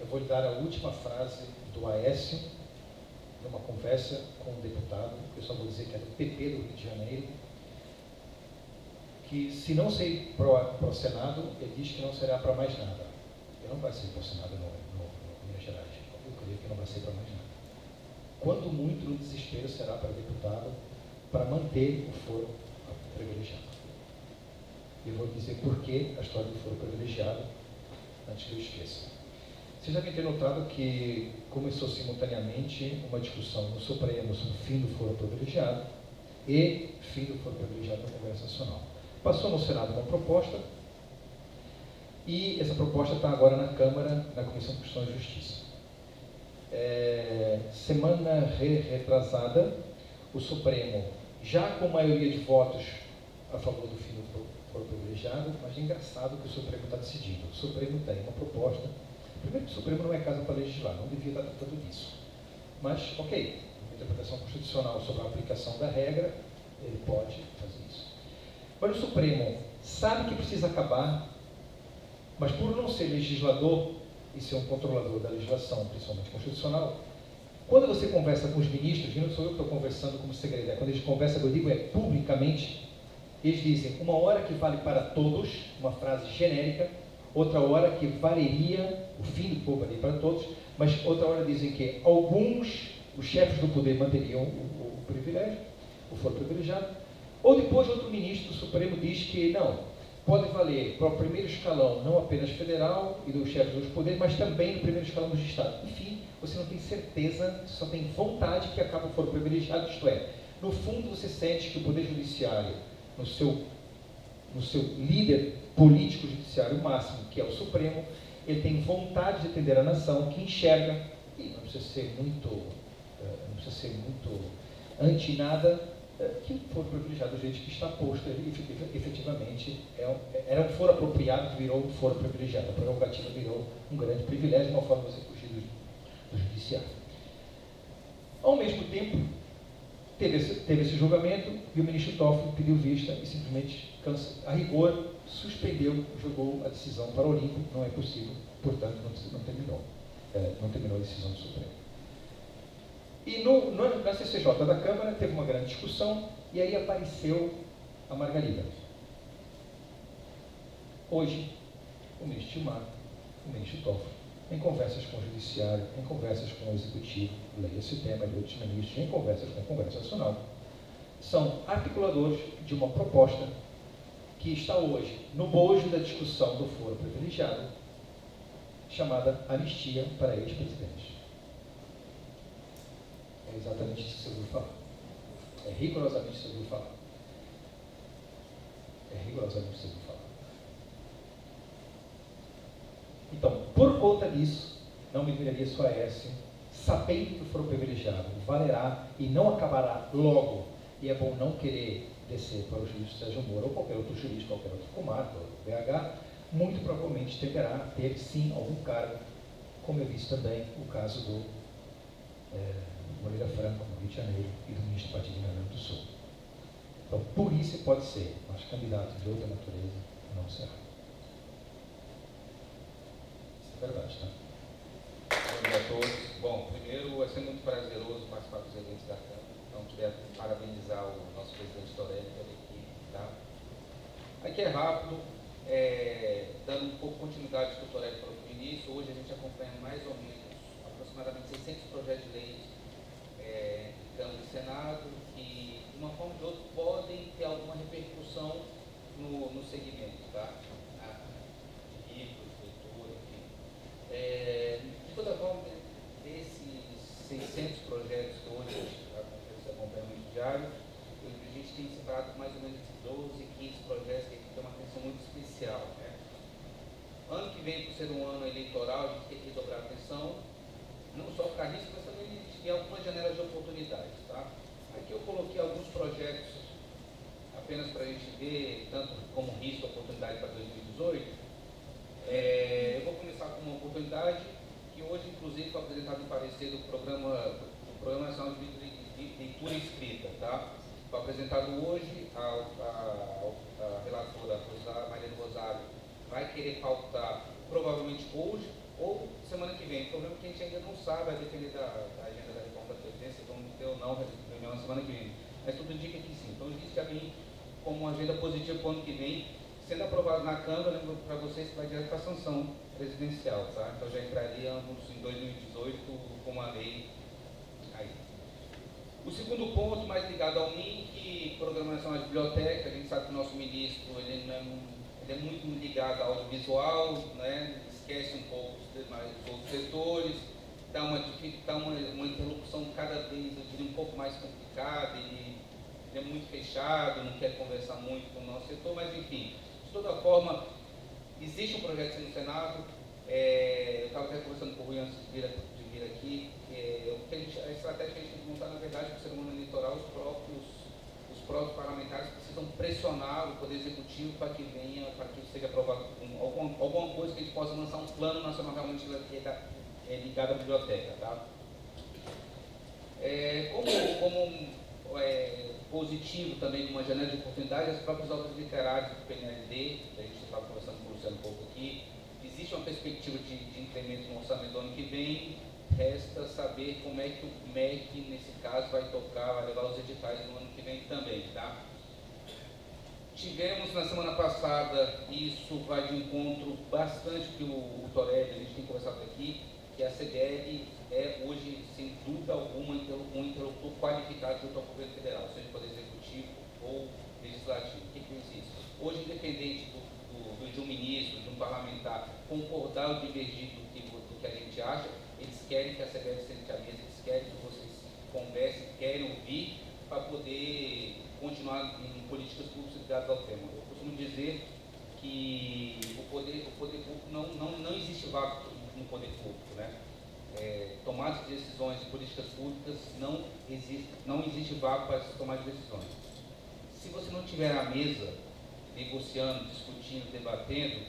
Eu vou lhe dar a última frase do Aécio, numa conversa com um deputado, eu só vou dizer que é do PP do Rio de Janeiro, que se não sair para o Senado, ele diz que não será para mais nada. Ele não vai sair para o Senado no Minas Gerais. Eu creio que não vai ser para mais nada. Quando muito, no desespero, será para deputado, para manter o foro privilegiado. E eu vou dizer por que a história do foro privilegiado, antes que eu esqueça. Vocês devem ter notado que começou simultaneamente uma discussão no Supremo sobre o fim do foro privilegiado e fim do foro privilegiado no Congresso Nacional. Passou no Senado uma proposta e essa proposta está agora na Câmara, na Comissão de Constituição e Justiça. Semana retrasada, o Supremo, já com maioria de votos a favor do fim do foro privilegiado, mas é engraçado que o Supremo está decidindo. O Supremo tem uma proposta. Primeiro que o Supremo não é casa para legislar, não devia estar tratando disso. Mas, ok, interpretação constitucional sobre a aplicação da regra, ele pode fazer isso. Mas o Supremo sabe que precisa acabar, mas por não ser legislador e ser um controlador da legislação, principalmente constitucional, quando você conversa com os ministros, e não sou eu que estou conversando como segredo, quando eles conversam, eu digo, publicamente, eles dizem uma hora que vale para todos, uma frase genérica, outra hora que valeria, o fim do foro valeria para todos, mas outra hora dizem que alguns, os chefes do poder manteriam o privilégio, o foro privilegiado, ou depois outro ministro do Supremo diz que não, pode valer para o primeiro escalão, não apenas federal e dos chefes dos poderes, mas também no primeiro escalão dos estados. Enfim, você não tem certeza, só tem vontade que acaba o foro privilegiado, isto é, no fundo você sente que o Poder Judiciário, no seu líder político judiciário máximo, que é o Supremo, ele tem vontade de atender a nação, que enxerga, e não precisa ser muito anti nada, que o foro privilegiado do jeito que está posto, ele efetivamente era um foro apropriado que virou um foro privilegiado. A prerrogativa virou um grande privilégio, uma forma de você fugir do judiciário. Ao mesmo tempo, teve esse julgamento e o ministro Toffoli pediu vista e simplesmente, a rigor, suspendeu, jogou a decisão para o limbo, não é possível, portanto, não terminou a decisão do Supremo. E na CCJ da Câmara teve uma grande discussão e aí apareceu a Margarida. Hoje, o ministro Gilmar, o ministro Toffoli em conversas com o Judiciário, em conversas com o Executivo, leia-se o tema de outros ministros, em conversas com o Congresso Nacional, são articuladores de uma proposta que está hoje no bojo da discussão do foro privilegiado, chamada anistia para ex-presidentes. É exatamente isso que você ouviu falar. É rigorosamente isso que você ouviu falar. É rigorosamente isso que você ouviu falar. Então, por conta disso, não me viraria só S, sabendo que o foro privilegiado valerá e não acabará logo, e é bom não querer descer para o juiz Sérgio Moro ou qualquer outro juiz, qualquer outro comarca, ou BH, muito provavelmente deverá ter sim algum cargo, como eu disse também o caso do Moreira Franco, no Rio de Janeiro, e do ministro Padilha, no Rio Grande do Sul. Então, por isso pode ser, mas candidatos de outra natureza não será. Isso é verdade, tá? Bom dia a todos. Bom, primeiro, vai ser muito prazeroso participar dos eventos da Câmara. Então, queria parabenizar o nosso presidente Torelli e toda a equipe. Tá? Aqui é rápido, dando um pouco de continuidade do que o Torelli falou no início. Hoje a gente acompanha mais ou menos aproximadamente 600 projetos de lei em Câmara e Senado que, de uma forma ou de outra, podem ter alguma repercussão no segmento, tá? De livros, leitura, enfim. De toda forma, desses 600 projetos que hoje esse acompanhamento diário, a gente tem separado mais ou menos 12, 15 projetos que tem uma atenção muito especial. Né? Ano que vem, por ser um ano eleitoral, a gente tem que dobrar a atenção, não só para risco, mas também a gente tem algumas janelas de oportunidades. Tá? Aqui eu coloquei alguns projetos apenas para a gente ver, tanto como risco e oportunidade para 2018. Eu vou começar com uma oportunidade que hoje, inclusive, foi apresentado no parecer do Programa Nacional de Leitura Escrita. Tá? Foi apresentado hoje, a relatora Maria do Rosário vai querer pautar provavelmente hoje ou semana que vem. O problema é que a gente ainda não sabe a depender da agenda da reforma da Previdência, vamos ter ou não reunião na semana que vem. Mas tudo indica que sim. Então, isso já vem como uma agenda positiva para o ano que vem, sendo aprovado na Câmara, lembro para vocês que vai direto para a sanção presidencial. Tá? Então, já entraríamos em 2018 com uma lei aí. O segundo ponto, mais ligado ao MINC, Programa Nacional de Biblioteca, a gente sabe que o nosso ministro ele é muito ligado ao audiovisual, né? Esquece um pouco os demais outros setores, dá uma interlocução cada vez, eu diria, um pouco mais complicada, ele é muito fechado, não quer conversar muito com o nosso setor, mas enfim, de toda forma, existe um projeto no Senado, eu estava até conversando com o Rui antes de vir aqui, a estratégia que a gente tem que montar, na verdade, para o ser humano eleitoral, os próprios parlamentares precisam pressionar o Poder Executivo para que seja aprovado alguma coisa que a gente possa lançar um plano nacional realmente ligado à biblioteca. Tá? Como positivo também, uma janela de oportunidade, as próprias obras literárias do PNLD, a gente estava conversando com o Luciano um pouco aqui, existe uma perspectiva de incremento no orçamento do ano que vem, resta saber como é que o MEC, nesse caso, vai tocar, vai levar os editais no ano que vem também, tá? Tivemos na semana passada, isso vai de encontro bastante que o Torelli, a gente tem conversado aqui, que a CDL é hoje, sem dúvida alguma, um interlocutor qualificado junto ao governo federal, seja Poder Executivo ou Legislativo. O que existe? Hoje, independente de um ministro, de um parlamentar, concordar ou divergir do que a gente acha, eles querem que a CBF sente à mesa, eles querem que vocês conversem, querem ouvir para poder continuar em políticas públicas ligadas ao tema. Eu costumo dizer que o poder público não existe vácuo no poder público, né? Tomadas de decisões, políticas públicas, não existe vácuo para essas tomadas de decisões. Se você não tiver à mesa, negociando, discutindo, debatendo,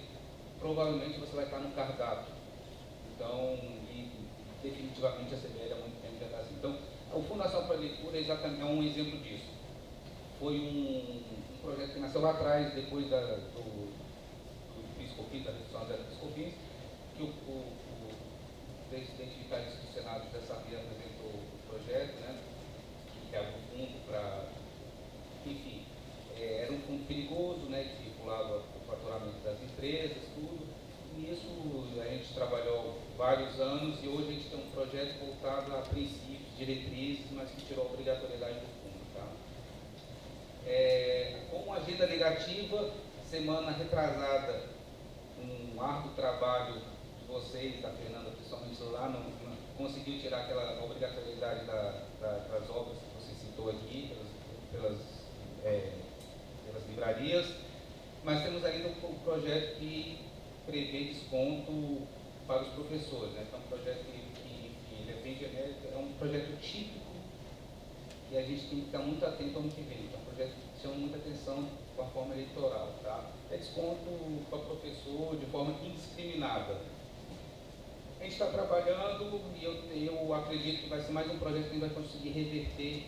provavelmente você vai estar no cardápio. Então, definitivamente a CBL há muito tempo já está assim. Então, o Fundação para a Leitura é um exemplo disso. Foi um projeto que nasceu lá atrás, depois do PIS/COFINS, da redução zero PIS/COFINS, que o presidente vitalício do Senado, José Sabia, apresentou o projeto, né, que era um fundo para, enfim, era um fundo perigoso, né, que vinculava o faturamento das empresas, tudo. E isso a gente trabalhou mas que tirou a obrigatoriedade do fundo. Tá? Com agenda negativa, semana retrasada, um árduo trabalho de vocês, da Fernanda, principalmente lá, não conseguiu tirar aquela obrigatoriedade das obras que você citou aqui, pelas livrarias, mas temos ainda um projeto que prevê desconto para os professores. Né? Então, é um projeto que ele é bem genérico, é um projeto típico e a gente tem que estar muito atento ao ano que vem. Então, é um projeto que chama muita atenção com a forma eleitoral. Tá? É desconto para o professor de forma indiscriminada. A gente está trabalhando e eu acredito que vai ser mais um projeto que a gente vai conseguir reverter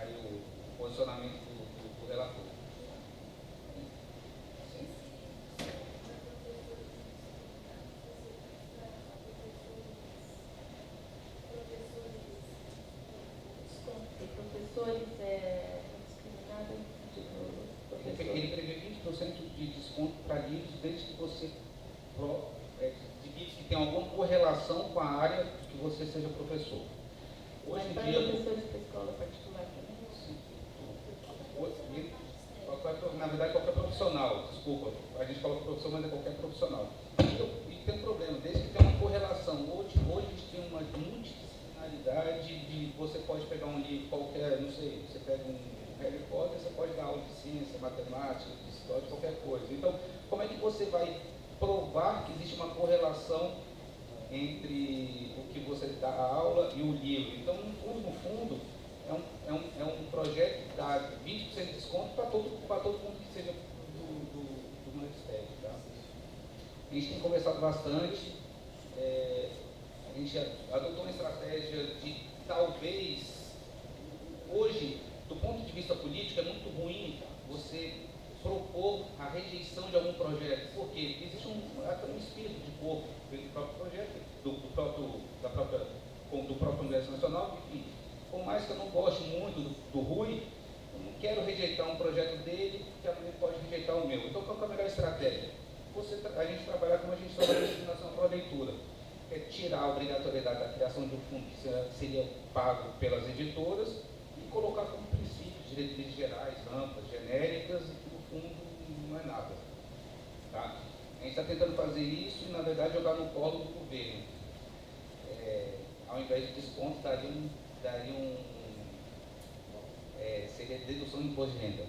o posicionamento do relator. Ele prevê 20% de desconto para livros desde que você que tem alguma correlação com a área que você seja professor. Hoje em dia. Professores de escola particular também? Sim. Na verdade, qualquer profissional, desculpa, a gente coloca profissional, mas é qualquer profissional. E tem um problema, desde que tem uma correlação. Hoje a gente tem uma multidisciplinaridade de você pode pegar um livro qualquer, não sei, você pega um Harry Potter, você pode dar aula de ciência, matemática, de história, qualquer coisa. Então, como é que você vai provar que existe uma correlação entre o que você dá a aula e o livro? Então, no fundo, é um projeto que dá 20% de desconto para todo mundo que seja do magistério. Tá? A gente tem conversado bastante, a gente adotou uma estratégia de talvez, hoje, do ponto de vista político, é muito ruim você propor a rejeição de algum projeto. Por quê? Porque existe um espírito de corpo do próprio projeto, do próprio Congresso Nacional, que, por mais que eu não goste muito do Rui, eu não quero rejeitar um projeto dele, que amanhã pode rejeitar o meu. Então, qual é a melhor estratégia? A gente trabalhar como a gente trabalha na destinação para a leitura. É tirar a obrigatoriedade da criação de um fundo que seria pago pelas editoras e colocar como princípios, diretrizes gerais, amplas, genéricas, e que no fundo não é nada. Tá? A gente está tentando fazer isso e, na verdade, jogar no colo do governo. Ao invés de desconto, seria dedução de imposto de renda.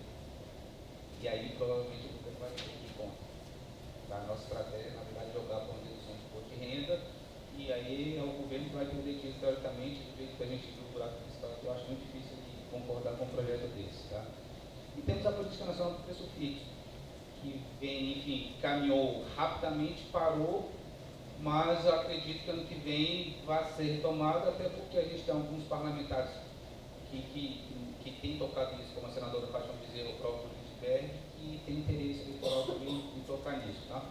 E aí, provavelmente, o governo vai ter que ir contra. Tá? A nossa estratégia, na verdade, é jogar para uma dedução de imposto de renda, e aí o governo vai perder dinheiro, teoricamente, do jeito que a gente viu o buraco fiscal, que eu acho muito difícil de concordar com um projeto desse. Tá? E temos a Política Nacional do Preço Fixo, que vem, enfim, caminhou rapidamente, parou, mas eu acredito que ano que vem vai ser retomada, até porque a gente tem alguns parlamentares que têm tocado nisso, como a senadora Paixão Bezerra, o próprio Luiz, que tem interesse eleitoral também em tocar nisso. Tá?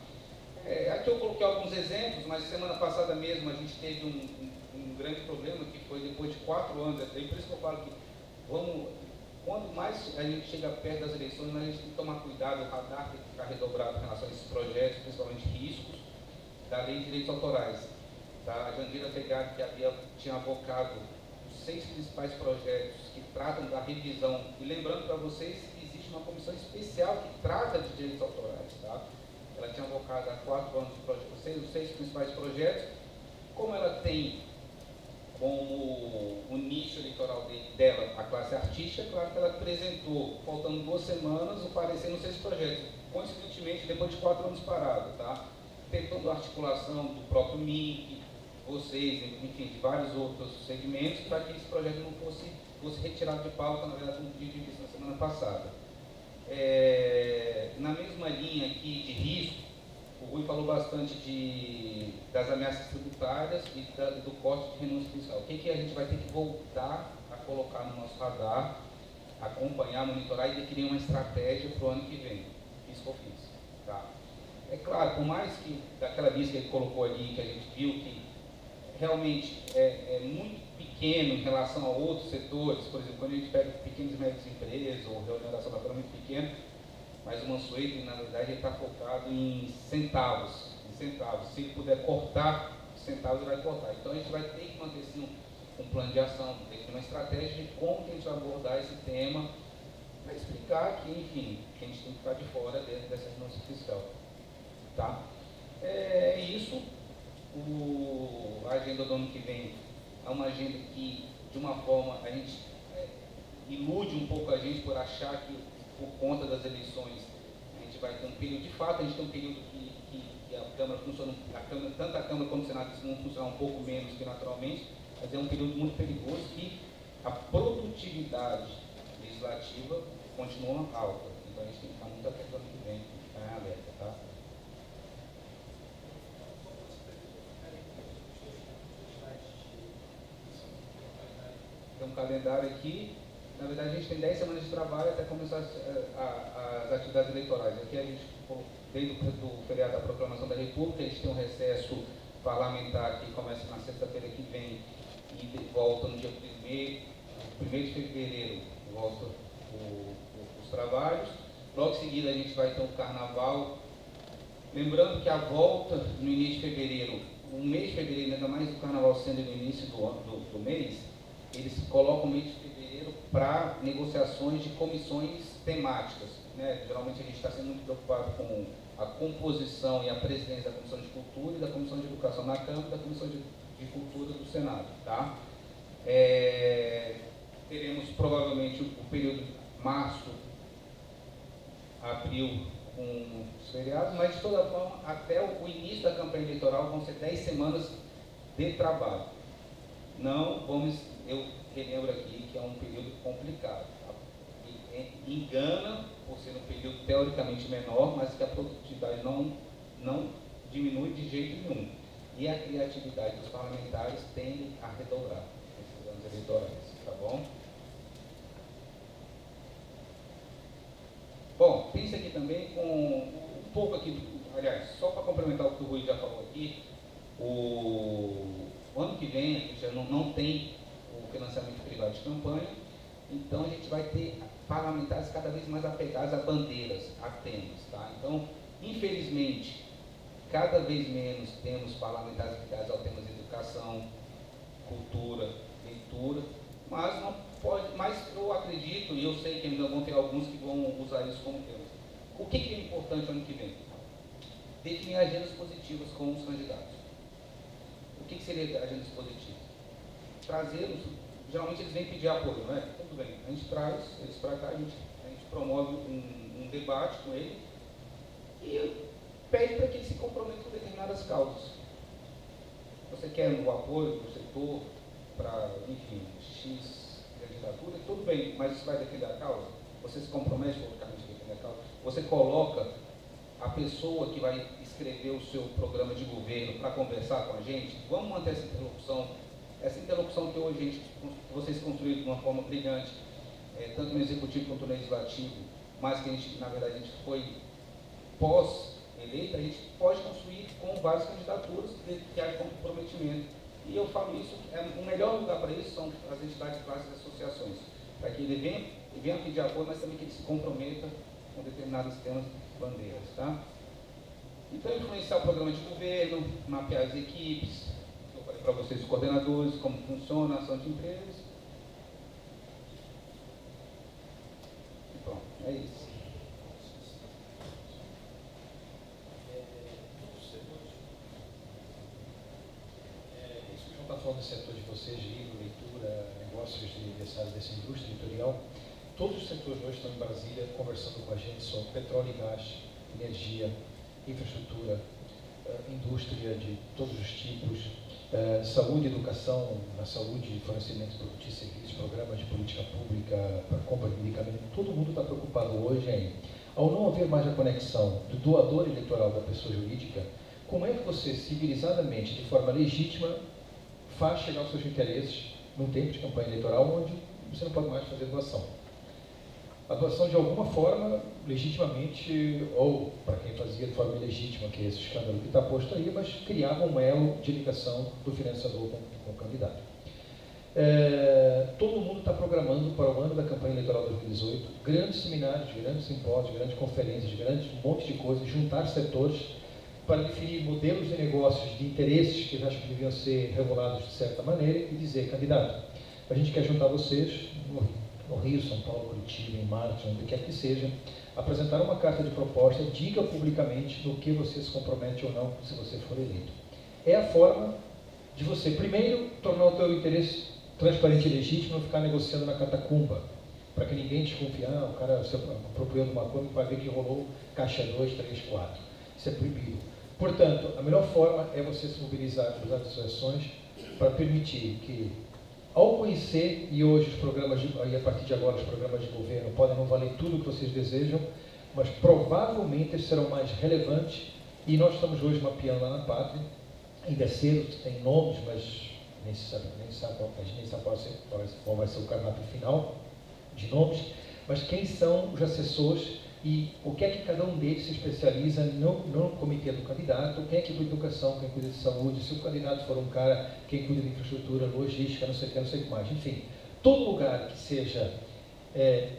Aqui eu coloquei alguns exemplos, mas semana passada mesmo a gente teve um grande problema, que foi depois de 4 anos, por isso que eu falo que quanto mais a gente chega perto das eleições, a gente tem que tomar cuidado, o radar tem que ficar redobrado em relação a esses projetos, principalmente riscos da Lei de Direitos Autorais. Tá? A Jandira Fegari, que tinha avocado os 6 principais projetos que tratam da revisão, e lembrando para vocês que existe uma comissão especial que trata de direitos autorais. Tá? Ela tinha avocado há 4 anos os 6 principais projetos. Como ela tem como o nicho eleitoral dela a classe artística, claro que ela apresentou, faltando 2 semanas, o parecer nos 6 projetos. Coincidentemente, depois de 4 anos parado, tá? Tentando articulação do próprio MINC, vocês, enfim, de vários outros segmentos, para que esse projeto não fosse retirado de pauta, na verdade, no pedido de vista na semana passada. Na mesma linha aqui de risco, o Rui falou bastante das ameaças tributárias e do corte de renúncia fiscal. O que a gente vai ter que voltar a colocar no nosso radar, acompanhar, monitorar e definir uma estratégia para o ano que vem. Isso que eu fiz. Tá? É claro, por mais que daquela lista que ele colocou ali, que a gente viu que realmente é muito pequeno em relação a outros setores, por exemplo, quando a gente pega pequenas e médias empresas ou remuneração da muito pequena, mas o Mansueto, na verdade, ele está focado em centavos. Se ele puder cortar centavos, ele vai cortar. Então a gente vai ter que manter assim, um plano de ação, definir uma estratégia de como que a gente vai abordar esse tema, para explicar que, enfim, que a gente tem que ficar de fora dentro dessa finança fiscal. Tá? Isso, a agenda do ano que vem é uma agenda que, de uma forma, a gente ilude um pouco a gente por achar que, por conta das eleições, a gente vai ter um período, de fato, a gente tem um período que a Câmara funciona, tanto a Câmara como o Senado vão funcionar um pouco menos que naturalmente, mas é um período muito perigoso que a produtividade legislativa continua alta. Então a gente tem que ficar muito atento ao ano que vem, ficar em alerta, tá? Tem um calendário aqui. Na verdade, a gente tem 10 semanas de trabalho até começar as atividades eleitorais. Aqui a gente, desde o feriado da Proclamação da República, a gente tem um recesso parlamentar que começa na sexta-feira que vem e volta no dia 1º de fevereiro, volta os trabalhos. Logo em seguida, a gente vai ter um carnaval. Lembrando que a volta no início de fevereiro, o mês de fevereiro, ainda mais o carnaval sendo no início do mês, eles colocam o mês de fevereiro para negociações de comissões temáticas. Né? Geralmente a gente está sendo muito preocupado com a composição e a presidência da Comissão de Cultura e da Comissão de Educação na Câmara e da Comissão de Cultura do Senado. Tá? Teremos provavelmente o período março, abril com os feriados, mas de toda forma, até o início da campanha eleitoral vão ser 10 semanas de trabalho. Não vamos, eu relembro aqui que é um período complicado. Tá? Engana por ser um período teoricamente menor, mas que a produtividade não diminui de jeito nenhum. E a criatividade dos parlamentares tende a redobrar nesses anos eleitorais, tá bom? Bom, pense aqui também com um pouco aqui, aliás, só para complementar o que o Rui já falou aqui, o ano que vem a gente já não tem o financiamento privado de campanha, então a gente vai ter parlamentares cada vez mais apegados a bandeiras, a temas, tá? Então, infelizmente, cada vez menos temos parlamentares ligados ao temas de educação, cultura, leitura, mas não pode, mas eu acredito e eu sei que ainda vão ter alguns que vão usar isso como tema. O que é importante ano que vem? Definir agendas positivas com os candidatos. O que seria agendas positivas? Trazê-los, geralmente eles vêm pedir apoio, não é? Tudo bem, a gente traz eles para cá, a gente promove um debate com eles e pede para que eles se comprometam com determinadas causas. Você quer o apoio do setor para, enfim, X candidatura, tudo bem, mas você vai defender a causa? Você se compromete publicamente a defender a causa? Você coloca a pessoa que vai escrever o seu programa de governo para conversar com a gente? Vamos manter essa interlocução que hoje vocês construíram de uma forma brilhante, tanto no executivo quanto no legislativo, mas que a gente, na verdade, a gente foi pós-eleita, a gente pode construir com várias candidaturas que há comprometimento. E eu falo isso, o melhor lugar para isso são as entidades clássicas e associações, para que ele venha pedir apoio, mas também que ele se comprometa com determinados temas, bandeiras, tá? Então, influenciar o programa de governo, mapear as equipes, eu falei para vocês, os coordenadores, como funciona a ação de empresas. E pronto, é isso. Está falando do setor de vocês, livro, leitura, negócios dessa indústria editorial. Todos os setores hoje estão em Brasília conversando com a gente sobre petróleo e gás, energia, infraestrutura, indústria de todos os tipos, saúde, educação, na saúde, fornecimento de produtos e serviços, programas de política pública para compra de medicamentos. Todo mundo está preocupado hoje em, ao não haver mais a conexão do doador eleitoral da pessoa jurídica, como é que você, civilizadamente, de forma legítima, faz chegar os seus interesses num tempo de campanha eleitoral onde você não pode mais fazer doação. A doação, de alguma forma, legitimamente, ou para quem fazia de forma ilegítima, que é esse escândalo que está posto aí, mas criava um elo de ligação do financiador com o candidato. Todo mundo está programando para o ano da campanha eleitoral 2018 grandes seminários, grandes simpósios, grandes conferências, um monte de coisas, juntar setores para definir modelos de negócios de interesses que eu acho que deviam ser regulados de certa maneira e dizer, candidato, a gente quer juntar vocês no Rio, São Paulo, Curitiba, em Marte, onde quer que seja, apresentar uma carta de proposta, diga publicamente no que você se compromete ou não se você for eleito. É a forma de você, primeiro, tornar o teu interesse transparente e legítimo, não ficar negociando na catacumba, para que ninguém desconfie, o cara se apropriou de uma coisa e vai ver que rolou caixa 2, 3, 4. Isso é proibido. Portanto, a melhor forma é você se mobilizar com as associações para permitir que, ao conhecer, e hoje os programas, e a partir de agora os programas de governo podem não valer tudo o que vocês desejam, mas provavelmente eles serão mais relevantes, e nós estamos hoje mapeando lá na Pátria, ainda é cedo, tem nomes, mas nem se sabe, a gente nem sabe qual vai ser o cardápio final de nomes, mas quem são os assessores e o que é que cada um deles se especializa no comitê do candidato, quem é que cuida de educação, quem cuida de saúde, se o candidato for um cara, quem cuida de infraestrutura, logística, não sei o que mais, enfim, todo lugar que seja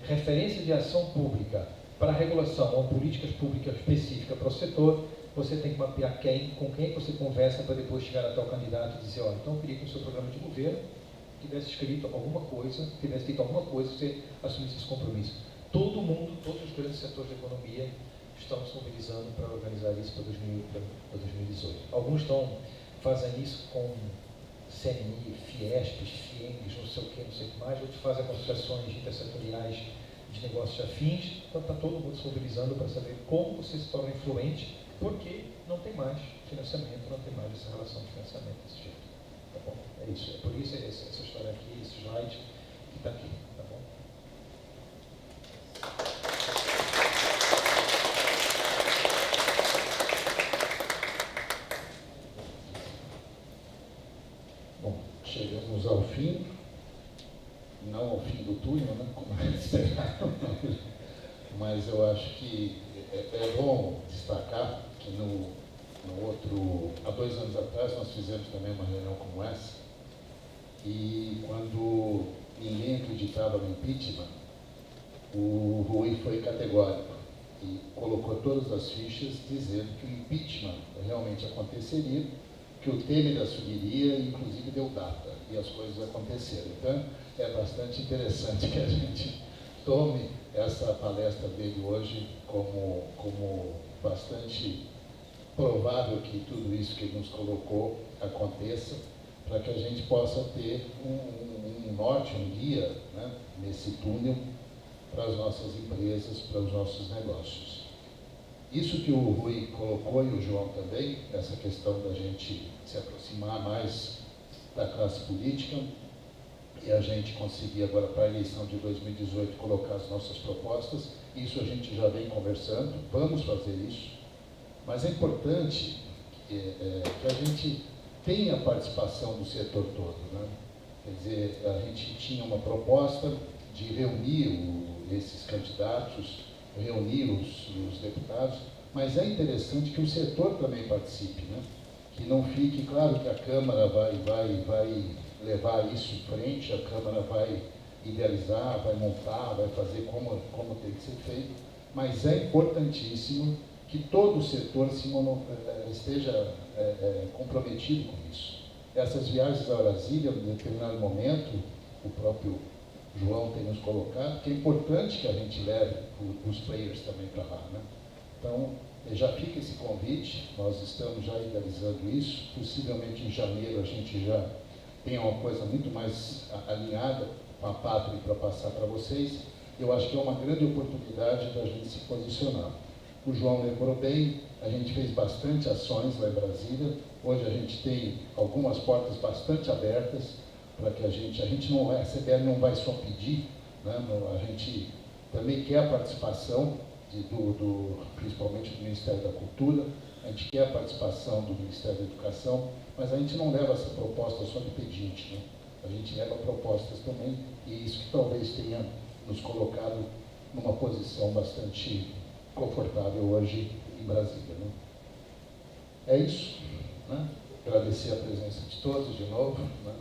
referência de ação pública para regulação ou políticas públicas específicas para o setor, você tem que mapear com quem você conversa para depois chegar até o candidato e dizer, olha, então eu queria que o seu programa de governo tivesse escrito alguma coisa, você assumisse esse compromisso. Todo mundo, todos os grandes setores da economia estão se mobilizando para organizar isso para 2018. Alguns fazem isso com CNI, Fiesp, FIENGs, não sei o que mais, outros fazem associações intersetoriais de negócios afins, então está todo mundo se mobilizando para saber como você se torna influente, porque não tem mais financiamento, não tem mais essa relação de financiamento desse jeito. Tá bom? É isso. É por isso essa história aqui, esse slide que está aqui. Tá bom? Bom, chegamos ao fim, não ao fim do túnel, né, como é esperado, mas eu acho que é bom destacar que há 2 anos atrás, nós fizemos também uma reunião como essa, e quando ninguém acreditava no impeachment, o Rui foi categórico e colocou todas as fichas dizendo que o impeachment realmente aconteceria, que o Temer assumiria, inclusive deu data, e as coisas aconteceram. Então, é bastante interessante que a gente tome essa palestra dele hoje como bastante provável que tudo isso que ele nos colocou aconteça, para que a gente possa ter um norte, um guia, né, nesse túnel para as nossas empresas, para os nossos negócios. Isso que o Rui colocou e o João também, essa questão da gente se aproximar mais da classe política e a gente conseguir agora para a eleição de 2018 colocar as nossas propostas, isso a gente já vem conversando, vamos fazer isso, mas é importante que a gente tenha a participação do setor todo, né? Quer dizer, a gente tinha uma proposta de reunir esses candidatos, reunir os deputados, mas é interessante que o setor também participe, né? Que não fique, claro que a Câmara vai levar isso em frente, a Câmara vai idealizar, vai montar, vai fazer como tem que ser feito, mas é importantíssimo que todo o setor esteja comprometido com isso. Essas viagens a Brasília, em determinado momento, o próprio João tem nos colocado, que é importante que a gente leve os players também para lá, né? Então, já fica esse convite, nós estamos já idealizando isso, possivelmente em janeiro a gente já tem uma coisa muito mais alinhada com a Pátria para passar para vocês. Eu acho que é uma grande oportunidade da gente se posicionar. O João lembrou bem, a gente fez bastante ações lá em Brasília, hoje a gente tem algumas portas bastante abertas para que a gente não vai, a CBL não vai só pedir, né? A gente também quer a participação principalmente do Ministério da Cultura, a gente quer a participação do Ministério da Educação, mas a gente não leva essa proposta só de pedinte, né? A gente leva propostas também, e isso que talvez tenha nos colocado numa posição bastante confortável hoje em Brasília, né? É isso, né? Agradecer a presença de todos de novo, né?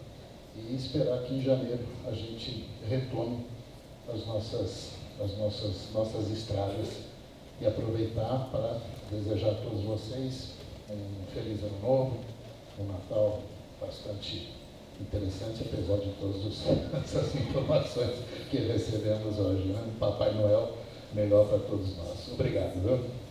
E esperar que em janeiro a gente retome as nossas estradas e aproveitar para desejar a todos vocês um feliz ano novo, um Natal bastante interessante, apesar de todas essas informações que recebemos hoje. Né? Papai Noel, melhor para todos nós. Obrigado. Viu?